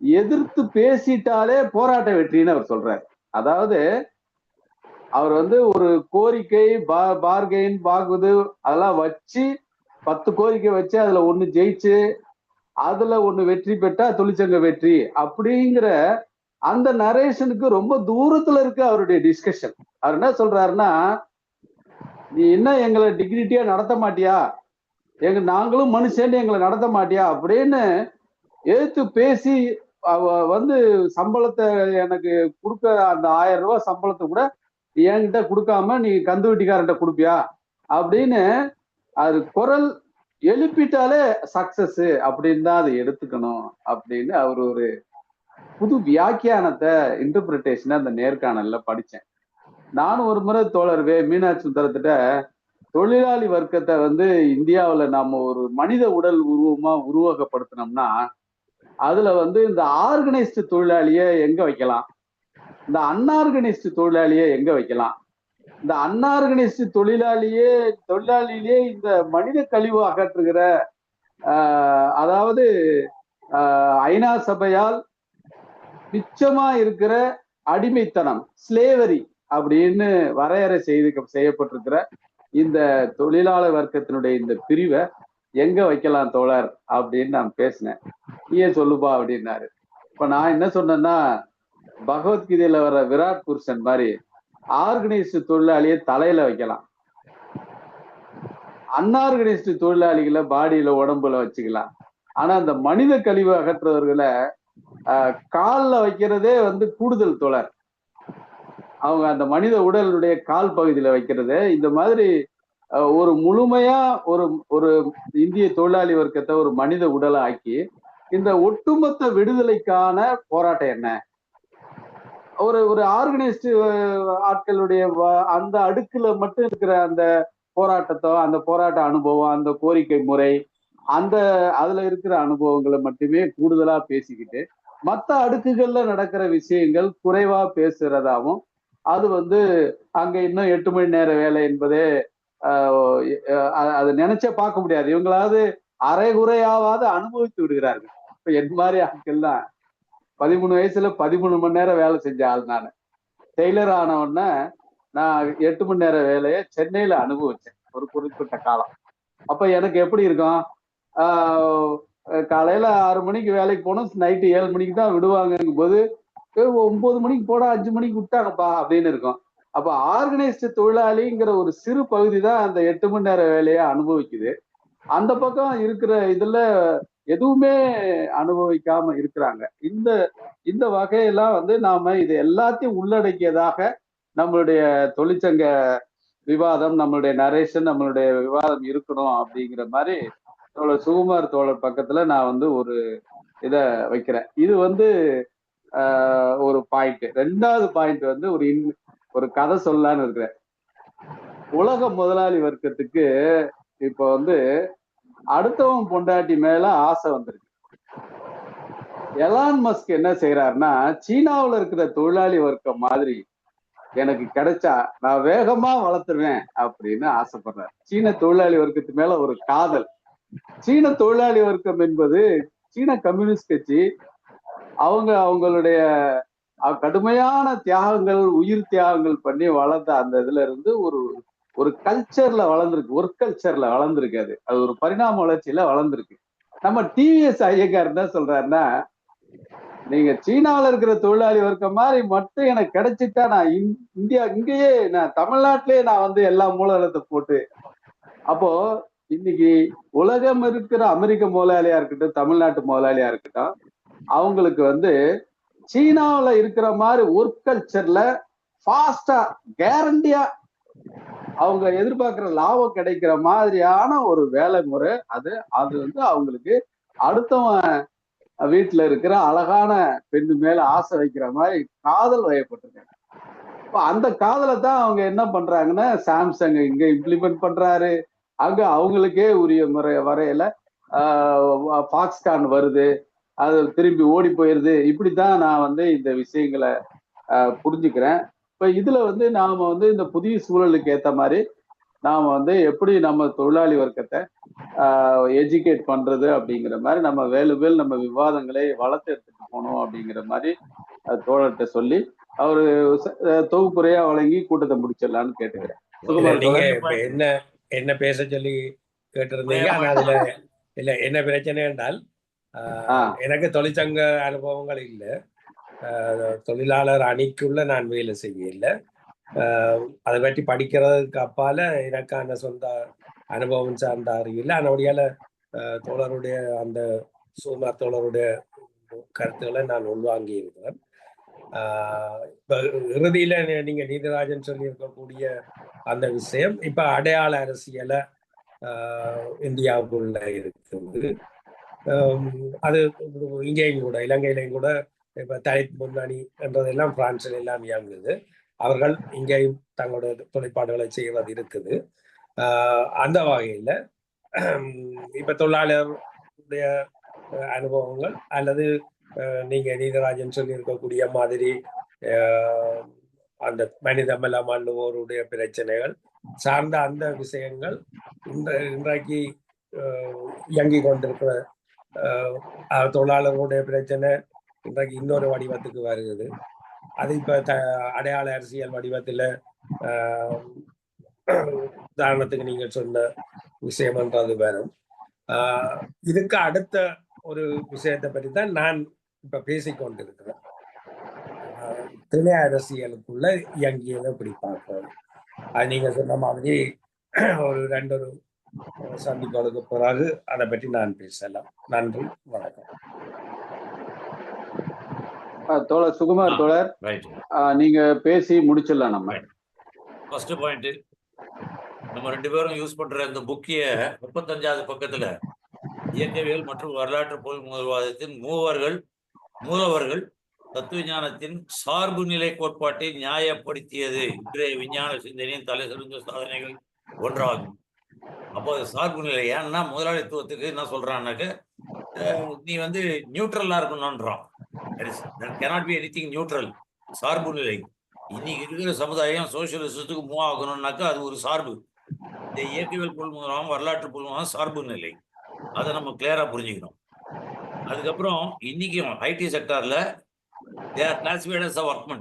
எதிர்த்து பேசிட்டாலே போராட்ட வெற்றின்னு அவர் சொல்றாரு. அதாவது அவர் ஒரு கோரிக்கை பார்கெயின் பாகுது அதெல்லாம் வச்சு 10 கோரிக்கை வச்சு அதுல 1 ஜெயிச்சு அதுல 1 வெற்றி பெற்றா தொழிற்சங்க வெற்றி அப்படிங்கிற அந்த நரேஷனுக்கு ரொம்ப தூரத்துல இருக்கு அவருடைய டிஸ்கஷன். அவர் என்ன சொல்றாருன்னா, நீ என்ன எங்களை டிக்னிட்டியா நடத்த மாட்டியா, நாங்களும் மனுஷன் எங்களை நடத்த மாட்டியா அப்படின்னு எதிர்த்து பேசி சம்பளத்தை எனக்கு கொடுக்க அந்த 1000 ரூபாய் சம்பளத்தை கூட என்கிட்ட கொடுக்காம நீ கந்து வெட்டிக்காரன்ட்ட கொடுப்பியா அப்படின்னு அது குரல் எழுப்பிட்டாலே சக்சஸ் அப்படின்னு தான் அதை எடுத்துக்கணும் அப்படின்னு அவர் ஒரு புது வியாக்கியானத்தை இன்டர்பிரிட்டேஷனை அந்த நேர்காணல்ல படிச்சேன். நானும் ஒரு முறை தோழர் மீனாட்சி சுந்தரத்திட்ட தொழிலாளி வர்க்கத்தை இந்தியாவுல நாம ஒரு மனித உடல் உருவகப்படுத்தினோம்னா அதுல இந்த ஆர்கனைஸ்டு தொழிலாளிய எங்க வைக்கலாம், இந்த அன்ஆர்கனைஸ்டு தொழிலாளிய எங்க வைக்கலாம், இந்த அன்ஆர்கனைஸ்டு தொழிலாளியிலே இந்த மனித கழிவு அகற்றுகிற அதாவது ஐநா சபையால் நிச்சயமா இருக்கிற அடிமைத்தனம் ஸ்லேவரி அப்படின்னு வரையறை செய்யப்பட்டிருக்கிற இந்த தொழிலாளர் வர்க்கத்தினுடைய இந்த பிரிவை எங்க வைக்கலாம் தோழர் அப்படின்னு நான் பேசினேன். ஏன் சொல்லுப்பா அப்படின்னாரு. இப்ப நான் என்ன சொன்னேன்னா, பகவத்கீதையில வர்ற விராட் புருஷன் மாதிரி ஆர்கனைஸ்டு தொழிலாளியை தலையில வைக்கலாம், அன்ஆர்கனைஸ்டு தொழிலாளிகளை பாடியில உடம்புல வச்சுக்கலாம். ஆனா அந்த மனித கழிவு அகற்றுவர்களை காலில் வைக்கிறதே கூடுதல் தோழர். அவங்க அந்த மனித உடலுடைய கால் பகுதியில வைக்கிறது இந்த மாதிரி ஒரு முழுமையா ஒரு இந்திய தொழிலாளி வர்க்கத்தை ஒரு மனித உடலை ஆக்கி இந்த ஒட்டுமொத்த விடுதலைக்கான போராட்டம் என்ன, ஒரு ஆர்கனைஸ்டு ஆட்களுடைய அந்த அடுக்குல மட்டும் இருக்கிற அந்த போராட்டத்தோ அந்த போராட்ட அனுபவம் அந்த கோரிக்கை முறை அதுல இருக்கிற அனுபவங்களை மட்டுமே கூடுதலா பேசிக்கிட்டு மற்ற அடுக்குகள்ல நடக்கிற விஷயங்கள் குறைவா பேசுறதாவும் அது அங்க இன்னும் 8 மணி நேர வேலை என்பதே அது நினைச்சே பார்க்க முடியாது. இவங்களாவது அரைகுறையாவது அனுபவித்து விடுகிறார்கள். இப்ப என் மாதிரி ஆட்கள்லாம் 13 வயசுல 13 மணி நேரம் வேலை செஞ்ச ஆள். நான் டெய்லர் ஆன உடனே நான் 8 மணி நேர வேலையை சென்னையில அனுபவிச்சேன் ஒரு குறிப்பிட்ட காலம். அப்ப எனக்கு எப்படி இருக்கும், காலையில 6 மணிக்கு வேலைக்கு போனோம், நைட்டு 7 மணிக்கு தான் விடுவாங்கும் போது 9 மணிக்கு போட 5 மணிக்கு விட்டாங்கப்பா அப்படின்னு இருக்கும். அப்ப ஆர்கனைஸ்டு தொழிலாளிங்கிற ஒரு சிறு பகுதி தான் அந்த 8 மணி நேர வேலையை அனுபவிக்குது. அந்த பக்கம் இருக்கிற இதுல எதுவுமே அனுபவிக்காம இருக்கிறாங்க. இந்த வகையெல்லாம் நாம இது எல்லாத்தையும் உள்ளடக்கியதாக நம்மளுடைய தொழிற்சங்க விவாதம், நம்மளுடைய நரேஷன், நம்மளுடைய விவாதம் இருக்கணும் அப்படிங்கிற மாதிரி தோழர் சுகுமார் தோழர் பக்கத்துல நான் வந்து ஒரு இத வைக்கிறேன். இது வந்து ஒரு பாயிண்ட். 2வது பாயிண்ட் வந்து ஒரு கதை சொல்லலான்னு இருக்கிறேன். உலக முதலாளி வர்க்கத்துக்கு இப்ப வந்து அடுத்தவன் பொண்டாட்டி மேல ஆசை வந்திருக்கு. எலான் மஸ்க் என்ன செய்யறாருன்னா, சீனாவுல இருக்கிற தொழிலாளி வர்க்கம் மாதிரி எனக்கு கிடைச்சா நான் வேகமா வளர்த்துருவேன் அப்படின்னு ஆசைப்படுறாரு. சீன தொழிலாளி வர்க்கத்து மேல ஒரு காதல். சீன தொழிலாளி வர்க்கம் என்பது சீன கம்யூனிஸ்ட் கட்சி. அவங்களுடைய கடுமையான தியாகங்கள், உயிர் தியாகங்கள் பண்ணி வளர்ந்த அந்த இதுல இருந்து ஒரு கல்ச்சர்ல வளர்ந்துருக்கு, ஒர்க் கல்ச்சர்ல வளர்ந்துருக்கு. அது ஒரு பரிணாம வளர்ச்சியில வளர்ந்துருக்கு. நம்ம டிவிஎஸ் ஐயங்கார் என்ன சொல்றாருன்னா, நீங்க சீனாவில் இருக்கிற தொழிலாளி வர்க்கம் மாதிரி மட்டும் எனக்கு கிடைச்சிட்டா நான் இங்கேயே நான் தமிழ்நாட்டிலேயே நான் வந்து எல்லா மூலதனத்தை போட்டு, அப்போ இன்னைக்கு உலகம் இருக்கிற அமெரிக்க முதலாளியா இருக்கட்டும், தமிழ்நாட்டு முதலாளியா இருக்கட்டும், அவங்களுக்கு வந்து சீனாவுல இருக்கிற மாதிரி ஒர்க் கல்ச்சர்ல ஃபாஸ்டா கேரண்டியா அவங்க எதிர்பார்க்கிற லாபம் கிடைக்கிற மாதிரியான ஒரு வேலை முறை. அது வந்து அவங்களுக்கு அடுத்தவன் வீட்டுல இருக்கிற அழகான பெண்ணு மேல ஆசை வைக்கிற மாதிரி காதல் வயப்பட்டிருக்காங்க. இப்போ அந்த காதலை தான் அவங்க என்ன பண்றாங்கன்னா, சாம்சங் இங்க இம்ப்ளிமெண்ட் பண்றாரு. அங்க அவங்களுக்கே உரிய முறை வரையில ஃபாக்ஸ்கான் வருது, அது திரும்பி ஓடி போயிருது. இப்படித்தான் நான் வந்து இந்த விஷயங்களை புரிஞ்சுக்கிறேன். இப்ப இதுல வந்து நாம வந்து இந்த புதிய சூழலுக்கு ஏத்த மாதிரி நாம வந்து எப்படி நம்ம தொழிலாளி வர்க்கத்தை எஜுகேட் பண்றது அப்படிங்கிற மாதிரி நம்ம வேலுவேல் நம்ம விவாதங்களை வளர்த்து எடுத்துட்டு போகணும் அப்படிங்கிற மாதிரி தோழர்கிட்ட சொல்லி அவரு தொகுப்புரையா வழங்கி கூட்டத்தை முடிச்சிடலான்னு கேட்டுக்கிறேன். சுகுமார்
நீங்க
தோழர்.
என்ன பேச சொல்லி கேட்டிருந்தீங்க. ஆனா அதுல இல்ல என்ன பிரச்சனை என்றால், எனக்கு தொழிற்சங்க அனுபவங்கள் இல்லை. தொழிலாளர் அணிக்குள்ள நான் வேலை செய்யல. அதை பற்றி படிக்கிறதுக்கு அப்பால எனக்கான சொந்த அனுபவம் சார்ந்த அறிவில்லை. அதனுடைய தோழருடைய அந்த சுகுமார் தோழருடைய கருத்துக்களை நான் உள்வாங்கி இருக்கிறேன். இப்ப இறுதியில நீங்க நீதிராஜன் சொல்லி இருக்கக்கூடிய அந்த விஷயம் இப்ப அடையாள அரசியல இந்தியாவுக்குள்ள இருக்குது. அது இங்கேயும் கூட இலங்கையிலையும் கூட இப்ப தலித் முன்னணி என்றதெல்லாம் பிரான்ஸ்ல எல்லாம் இயங்குது. அவர்கள் இங்கேயும் தங்களுடைய தொழிற்பாடுகளை செய்வது இருக்குது. அந்த வகையில இப்ப தொழிலாளருடைய அனுபவங்கள் அல்லது நீங்க நீதிராஜன் சொல்லி இருக்கக்கூடிய மாதிரி அந்த மனித மலமாண்டுவோருடைய பிரச்சனைகள் சார்ந்த அந்த விஷயங்கள் இன்றைக்கு இயங்கி கொண்டிருக்கிற தொழிலாளர்களுடைய பிரச்சனை இன்றைக்கு இன்னொரு வடிவத்துக்கு வருகிறது. அது இப்ப அடையாள அரசியல் வடிவத்துல உதாரணத்துக்கு நீங்க சொன்ன விஷயம்ன்றது வரும். இதுக்கு அடுத்த ஒரு விஷயத்தை பற்றி தான் நான் இப்ப பேசிக்கொண்டிருக்கிறேன். திணை அரசியலுக்குள்ள இயங்கியதை இப்படி பார்க்கிறோம். அது நீங்க சொன்ன மாதிரி ஒரு 2 சந்திப்புகளுக்கு பிறகு அதை பற்றி நான் பேசலாம். நன்றி, வணக்கம்.
தோழர் சுகுமார் தோழர், நீங்க பேசி முடிச்சிடலாம். நம்ம
ஃபர்ஸ்ட் பாயிண்ட், நம்ம 2 பேரும் யூஸ் பண்ற இந்த புக்கிய 35வது பக்கத்துல இயக்கவியல் மற்றும் வரலாற்று பொருள்வாதத்தின் மூலவர்கள் தத்துவஞானத்தின் சார்பு நிலை கோட்பாட்டை நியாயப்படுத்தியது இன்றைய விஞ்ஞான சிந்தனையின் தலை சிறந்த சாதனைகள் ஒன்றாகும். அப்போ அது சார்பு நிலை. ஏன்னா முதலாளித்துவத்துக்கு என்ன சொல்றான்னாக்க, நீ வந்து நியூட்ரலா இருக்கணும்ன்றான். cannot be anything நியூட்ரல், சார்பு நிலை. இன்னைக்கு இருக்கிற சமுதாயம் சோசியலிசத்துக்கு மூவ் ஆகணும்னாக்கா அது ஒரு சார்பு. இந்த இயக்கவியல் பொருள்வாதம் வரலாற்று பொருள்வாதம் சார்பு நிலை. அதை நம்ம கிளியரா புரிஞ்சுக்கணும். அதுக்கப்புறம் இன்னைக்கும் ID செக்டார்ல they are classified as a workman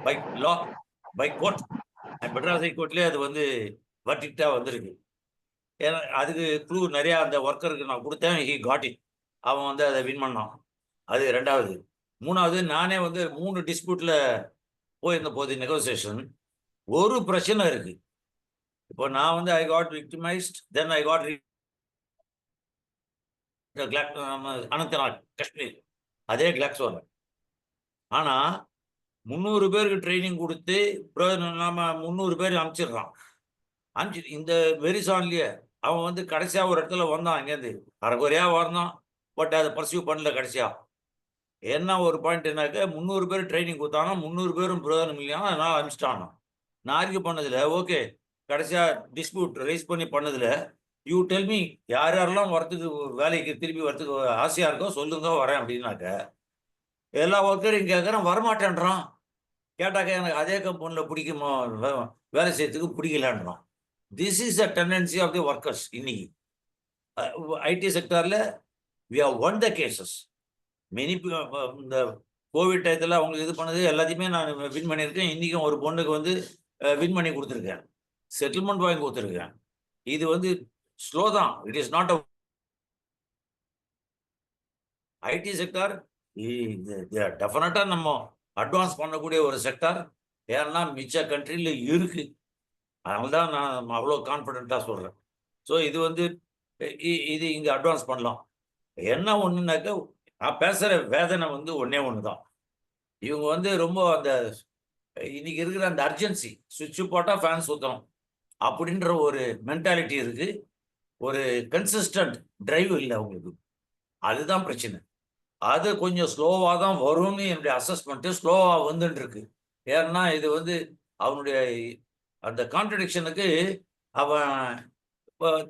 by law, by court. Madras ஹைகோர்ட்லயே அது வந்து வர்டிக்டா வந்திருக்கு. ஏன்னா அதுக்கு க்ளூ நிறைய அந்த ஒர்க்கருக்கு நான் கொடுத்தேன், ஹி காட் இட். அவன் வந்து அதை வின் பண்ணான். அது 2வது. 3வது, நானே வந்து 3 டிஸ்பியூட்ல போயிருந்த போது நெகோசியேஷன் ஒரு பிரச்சனை இருக்கு. இப்போ நான் வந்து I got victimised, then I got Anantnag Kashmir, அதே கிளாக்ஸோட. ஆனா 300 பேருக்கு ட்ரைனிங் கொடுத்து நம்ம 300 பேர் அனுப்பிச்சிடுறான். அனுப்பிச்சு இந்த வெரிசான்லயே அவன் வந்து கடைசியா ஒரு இடத்துல வந்தான் இங்கேருந்து அரைக்குறையா வந்தான். பட் அதை பர்சியூ பண்ணல கடைசியா. என்ன ஒரு பாயிண்ட் என்னாக்க 300 பேர் ட்ரைனிங் கொடுத்தானா 300 பேரும் பிரயோஜனம் இல்லையா, அதனால அனுப்பிச்சிட்டானா. நான் ஆர்கியூ பண்ணதுல ஓகே கடைசியா டிஸ்பியூட் ரைஸ் பண்ணி பண்ணதுல யூ டெல் மீ யார் யாரெல்லாம் வரத்துக்கு வேலைக்கு திருப்பி வரத்துக்கு ஆசையா இருக்கோ சொல்லுங்க வரேன் அப்படின்னாக்க எல்லா ஒர்க்கரையும் கேட்குறேன் வரமாட்டேன்றான். கேட்டாக்க எனக்கு அதே கம்பெனியில் பிடிக்குமா வேலை செய்யறதுக்கு பிடிக்கலான்றான். This is a tendency of the workers. இன்னைக்கு ஐடி செக்டாரில் we have won the cases many. இந்த கோவிட் டயத்தில் அவங்களுக்கு இது பண்ணது எல்லாத்தையுமே நான் வின் பண்ணியிருக்கேன். இன்றைக்கும் ஒரு பொண்ணுக்கு வந்து வின் பண்ணி கொடுத்துருக்கேன், செட்டில்மெண்ட் வாங்கி கொடுத்துருக்கேன். இது வந்து ஸ்லோ தான், it is not a IT sector. டெஃபினட்டாக நம்ம அட்வான்ஸ் பண்ணக்கூடிய ஒரு செக்டார். ஏன்னா மிச்ச கண்ட்ரியில் இருக்கு, அதனால தான் நான் அவ்வளோ கான்ஃபிடென்ட்டாக சொல்கிறேன். ஸோ இது வந்து இது இங்கே அட்வான்ஸ் பண்ணலாம். என்ன ஒன்றுனாக்க நான் பேசுகிற வேதனை வந்து ஒன்றே ஒன்று தான். இவங்க வந்து ரொம்ப அந்த இன்னைக்கு இருக்கிற அந்த அர்ஜென்சி, சுவிட்சு போட்டால் ஃபேன் சுற்றணும் அப்படின்ற ஒரு மென்டாலிட்டி இருக்குது. ஒரு கன்சிஸ்டன்ட் டிரைவ் இல்லை அவங்களுக்கு, அதுதான் பிரச்சனை. அது கொஞ்சம் ஸ்லோவாக தான் வரும்னு என்னுடைய அசஸ்மெண்ட்டு. ஸ்லோவாக வந்துட்டு இருக்கு. ஏன்னா இது வந்து அவனுடைய அந்த கான்ட்ரடிக்ஷனுக்கு அவன்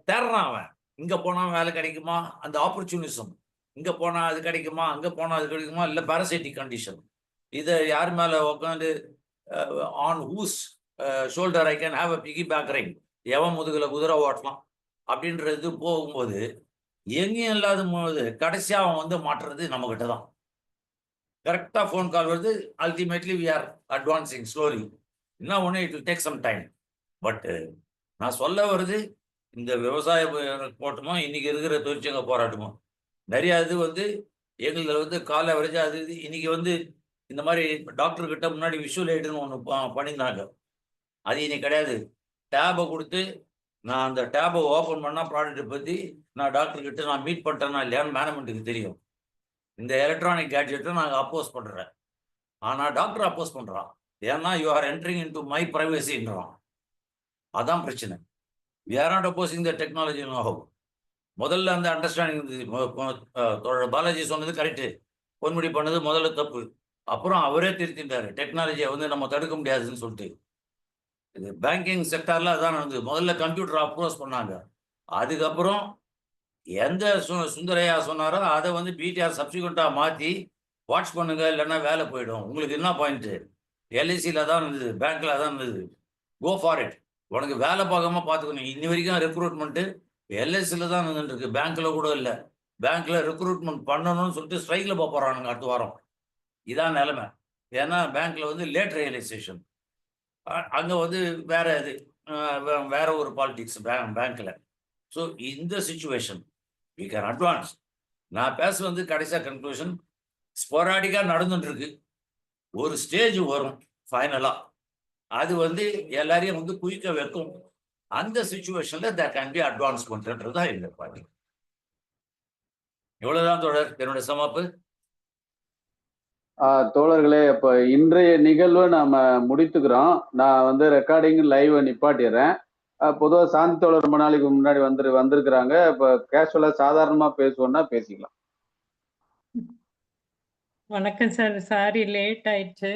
தேடுறான். அவன் இங்கே போனால் வேலை கிடைக்குமா, அந்த ஆப்பர்ச்சுனிசம், இங்கே போனால் அது கிடைக்குமா, அங்கே போனால் அது கிடைக்குமா, இல்லை பாரசைட்டிக் கண்டிஷன். இதை யார் மேலே உட்காந்து on whose shoulder I can have a piggyback right, எவன் முதுகில் குதிரை ஓட்டலாம் அப்படின்றது போகும்போது எங்கேயும் இல்லாத போது கடைசியாக அவன் வந்து மாட்டுறது நம்மக்கிட்ட தான். கரெக்டாக ஃபோன் கால் வருது, ultimately we are advancing slowly. என்ன ஒன்று it will take some time. But நான் சொல்ல வருது, இந்த விவசாய போராட்டமோ இன்னைக்கு இருக்கிற தொழிற்சங்க போராட்டமோ நிறையா இது வந்து எங்களில் வந்து காலை வரைக்கும் அது இது. இன்னைக்கு வந்து இந்த மாதிரி டாக்டர்கிட்ட முன்னாடி விஷுவல் எய்டுன்னு ஒன்று பண்ணியிருந்தாங்க, அது இன்னைக்கு கிடையாது. டேபை கொடுத்து நான் அந்த டேபை ஓப்பன் பண்ணால் ப்ராடக்ட்டை பற்றி நான் டாக்டர்கிட்ட நான் மீட் பண்ணிட்டேன்னா இல்லையான்னு மேனேஜ்மெண்ட்டுக்கு தெரியும். இந்த எலக்ட்ரானிக் கேட்ஜெட்டை நாங்கள் அப்போஸ் பண்ணுறேன், ஆனால் டாக்டர் அப்போஸ் பண்ணுறான். ஏன்னா you are entering into my ப்ரைவசின்றான். அதான் பிரச்சனை. We are not opposing the technology know how. முதல்ல அந்த அண்டர்ஸ்டாண்டிங் பாலாஜி சொன்னது கரெக்டு, பொன்முடி பண்ணது முதல்ல தப்பு. அப்புறம் அவரே திருத்திட்டாரு, டெக்னாலஜியை வந்து நம்ம தடுக்க முடியாதுன்னு சொல்லிட்டு. இது பேங்கிங் செக்டாரில் அதான் வந்து முதல்ல கம்ப்யூட்டர் அப்ரோஸ் பண்ணாங்க. அதுக்கப்புறம் எந்த சுந்தரையா சொன்னாரோ அதை வந்து பிடிஆர் சப்சிக்வெண்ட்டாக மாற்றி வாட்ச் பண்ணுங்க, இல்லைன்னா வேலை போயிடும். உங்களுக்கு என்ன பாயிண்ட்டு, எல்ஐசியில் தான் இருந்தது, பேங்க்கில் தான் இருந்தது, கோ ஃபார் இட். உனக்கு வேலை பார்க்காம பார்த்துக்கணும். இன்னி வரைக்கும் ரெக்ரூட்மெண்ட்டு எல்ஐசியில் தான் இருந்துருக்கு, பேங்க்கில் கூட இல்லை. பேங்க்கில் ரெக்ரூட்மெண்ட் பண்ணணும்னு சொல்லிட்டு ஸ்ட்ரைக்கில் போக போகிறானுங்க அடுத்த வாரம். இதான் நிலைமை. ஏன்னா பேங்க்கில் வந்து லேட் ரியலைசேஷன், அங்கே வந்து வேற இது வேற ஒரு பாலிடிக்ஸ் பேங்க்கில். ஸோ இந்த சிச்சுவேஷன் வி கேன் அட்வான்ஸ். நான் பேச வந்து கடைசியாக கன்க்ளூஷன் ஸ்பொராடிக்காக நடந்துட்டுருக்கு. ஒரு ஸ்டேஜ் வரும் ஃபைனலாக, அது வந்து எல்லாரையும் வந்து குயிக்க வைக்கும். அந்த சிச்சுவேஷனில் தேர் கேன் பி அட்வான்ஸ்மெண்ட்ன்றது தான் இந்த பாட்டி. இவ்வளோதான் தொடர் என்னோட சமாப்பு.
தோழர்களே, இப்போ இன்றைய நிகழ்வை நாம முடித்துக்கிறோம். நான் வந்து ரெக்கார்டிங் லைவை நிப்பாட்டிடுறேன். பொதுவாக சாந்தி தோழர் ரொம்ப நாளைக்கு முன்னாடி வந்திருக்கிறாங்க. இப்போ கேஷுவலா சாதாரணமா பேசுவோம்னா பேசிக்கலாம்.
வணக்கம் சார், சாரி லேட் ஆயிடுச்சு.